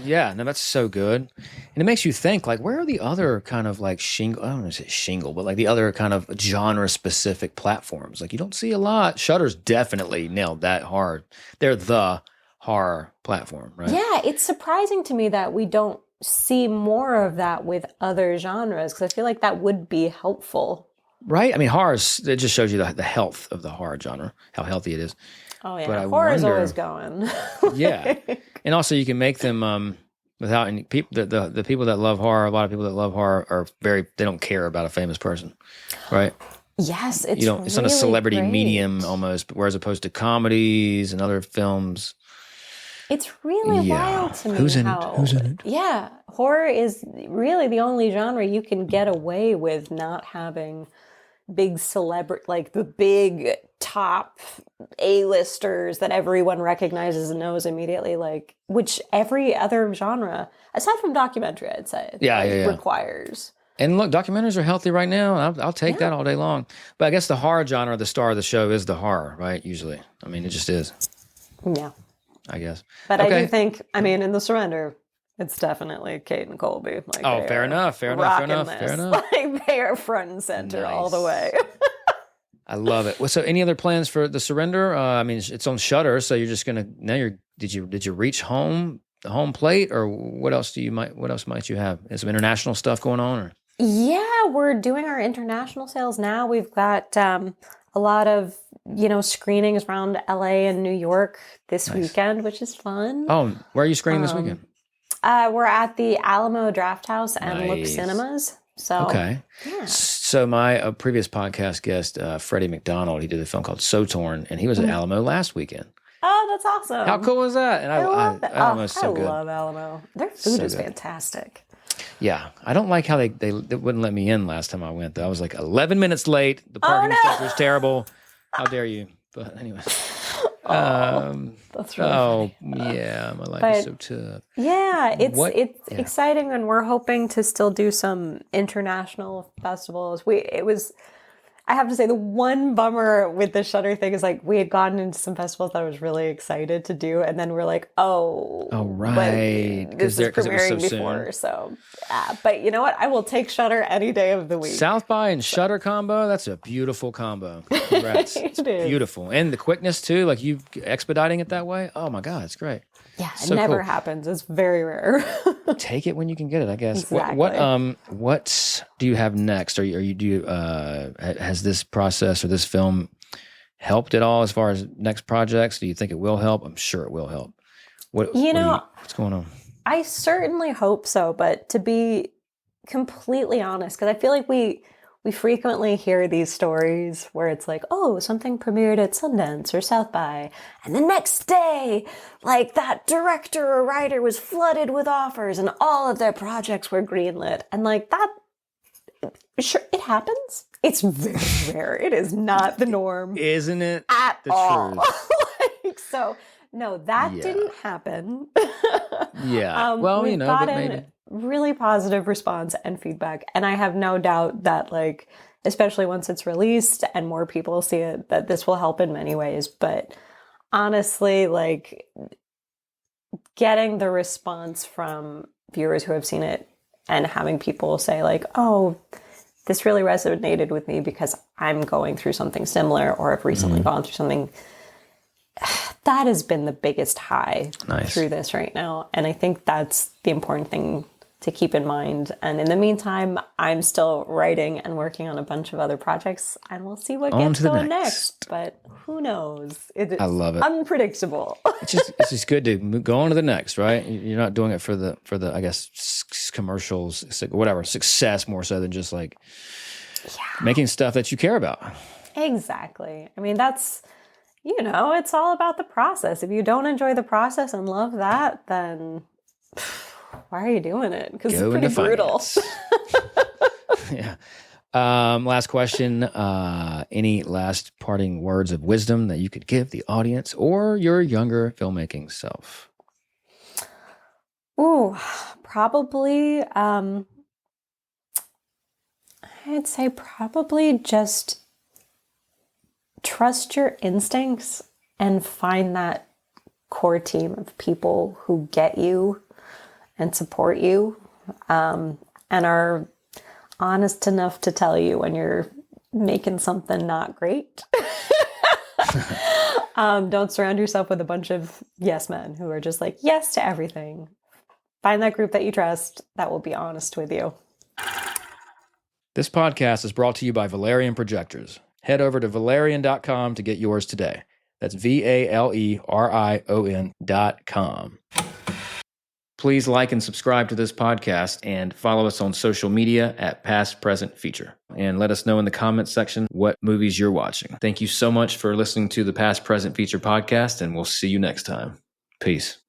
Yeah, no, that's so good. And it makes you think, where are the other kind of shingle, I don't want to say shingle, but the other kind of genre specific platforms? You don't see a lot. Shudder's definitely nailed that hard. They're the horror platform, right? Yeah, it's surprising to me that we don't see more of that with other genres, because I feel like that would be helpful. Right? I mean, it just shows you the health of the horror genre, how healthy it is. Oh yeah, But I horror's wonder, always going. yeah. And also you can make them without any people, the people that love horror, a lot of people that love horror are they don't care about a famous person, right? Yes, it's it's not a celebrity great. medium almost, whereas opposed to comedies and other films. It's really wild to me. Who's in it? Yeah, horror is really the only genre you can get away with not having big celebrity, like the big top A-listers that everyone recognizes and knows immediately, like, which every other genre, aside from documentary, I'd say, requires. And look, documentaries are healthy right now. I'll take that all day long. But I guess the horror genre, the star of the show is the horror, right? Usually. I mean, it just is. Yeah. I guess. But I do think, I mean, in The Surrender, it's definitely Kate and Colby. Like, fair enough. Like, they are front and center all the way. I love it. Well, so any other plans for The Surrender? I mean, it's on Shudder, so you're just gonna did you reach home plate, or what else might you have? Is some international stuff going on, or? Yeah, we're doing our international sales now. We've got a lot of screenings around LA and New York this weekend, which is fun. Oh, where are you screening this weekend? We're at the Alamo Draft House and Look Cinemas. So okay. Yeah. So my previous podcast guest, Freddie McDonald, he did a film called So Torn, and he was at Alamo last weekend. Oh, that's awesome! How cool was that? And I love it. Alamo's so good. I love Alamo. Their food is fantastic. Yeah, I don't like how they wouldn't let me in last time I went, though. I was like 11 minutes late. The parking structure was terrible. How dare you? But anyway. That's really funny. Yeah, my life is so tough. Yeah, it's exciting, and we're hoping to still do some international festivals. I have to say, the one bummer with the Shudder thing is, like, we had gotten into some festivals that I was really excited to do, and then we're like, right, this is premiering before, so but you know what? I will take Shudder any day of the week. South by and Shudder combo, that's a beautiful combo. Congrats. It's beautiful. And the quickness, too, like you expediting it that way. Oh, my God, it's great. Yeah, it never happens. It's very rare. Take it when you can get it, I guess. Exactly. What do you have next? Has this process or this film helped at all as far as next projects? Do you think it will help? I'm sure it will help. What's going on? I certainly hope so, but to be completely honest, because I feel like we frequently hear these stories where it's like, oh, something premiered at Sundance or South by, and the next day, like, that director or writer was flooded with offers and all of their projects were greenlit. And like that, sure, it happens. It's very rare. It is not the norm. Isn't it? At the all. Truth? So, no, that didn't happen. Yeah. Well, we've but gotten maybe. Really positive response and feedback. And I have no doubt that, like, especially once it's released and more people see it, that this will help in many ways. But honestly, like, getting the response from viewers who have seen it and having people say, like, oh, this really resonated with me because I'm going through something similar or have recently gone through something, that has been the biggest high through this right now. And I think that's the important thing to keep in mind. And in the meantime, I'm still writing and working on a bunch of other projects, and we'll see what gets going next. But who knows? I love it. Unpredictable. It's just good to go on to the next, right? You're not doing it for the I guess commercials, whatever, success more so than just like making stuff that you care about. Exactly. I mean, that's, it's all about the process. If you don't enjoy the process and love that, then why are you doing it? Because it's pretty brutal. Yeah. Last question. Any last parting words of wisdom that you could give the audience or your younger filmmaking self? Ooh, probably, I'd say probably just trust your instincts and find that core team of people who get you and support you, and are honest enough to tell you when you're making something not great. Don't surround yourself with a bunch of yes men who are just like yes to everything. Find that group that you trust that will be honest with you. This podcast is brought to you by Valerian Projectors. Head over to Valerian.com to get yours today. That's VALERION.com. Please like and subscribe to this podcast and follow us on social media at Past Present Feature. And let us know in the comments section what movies you're watching. Thank you so much for listening to the Past Present Feature podcast, and we'll see you next time. Peace.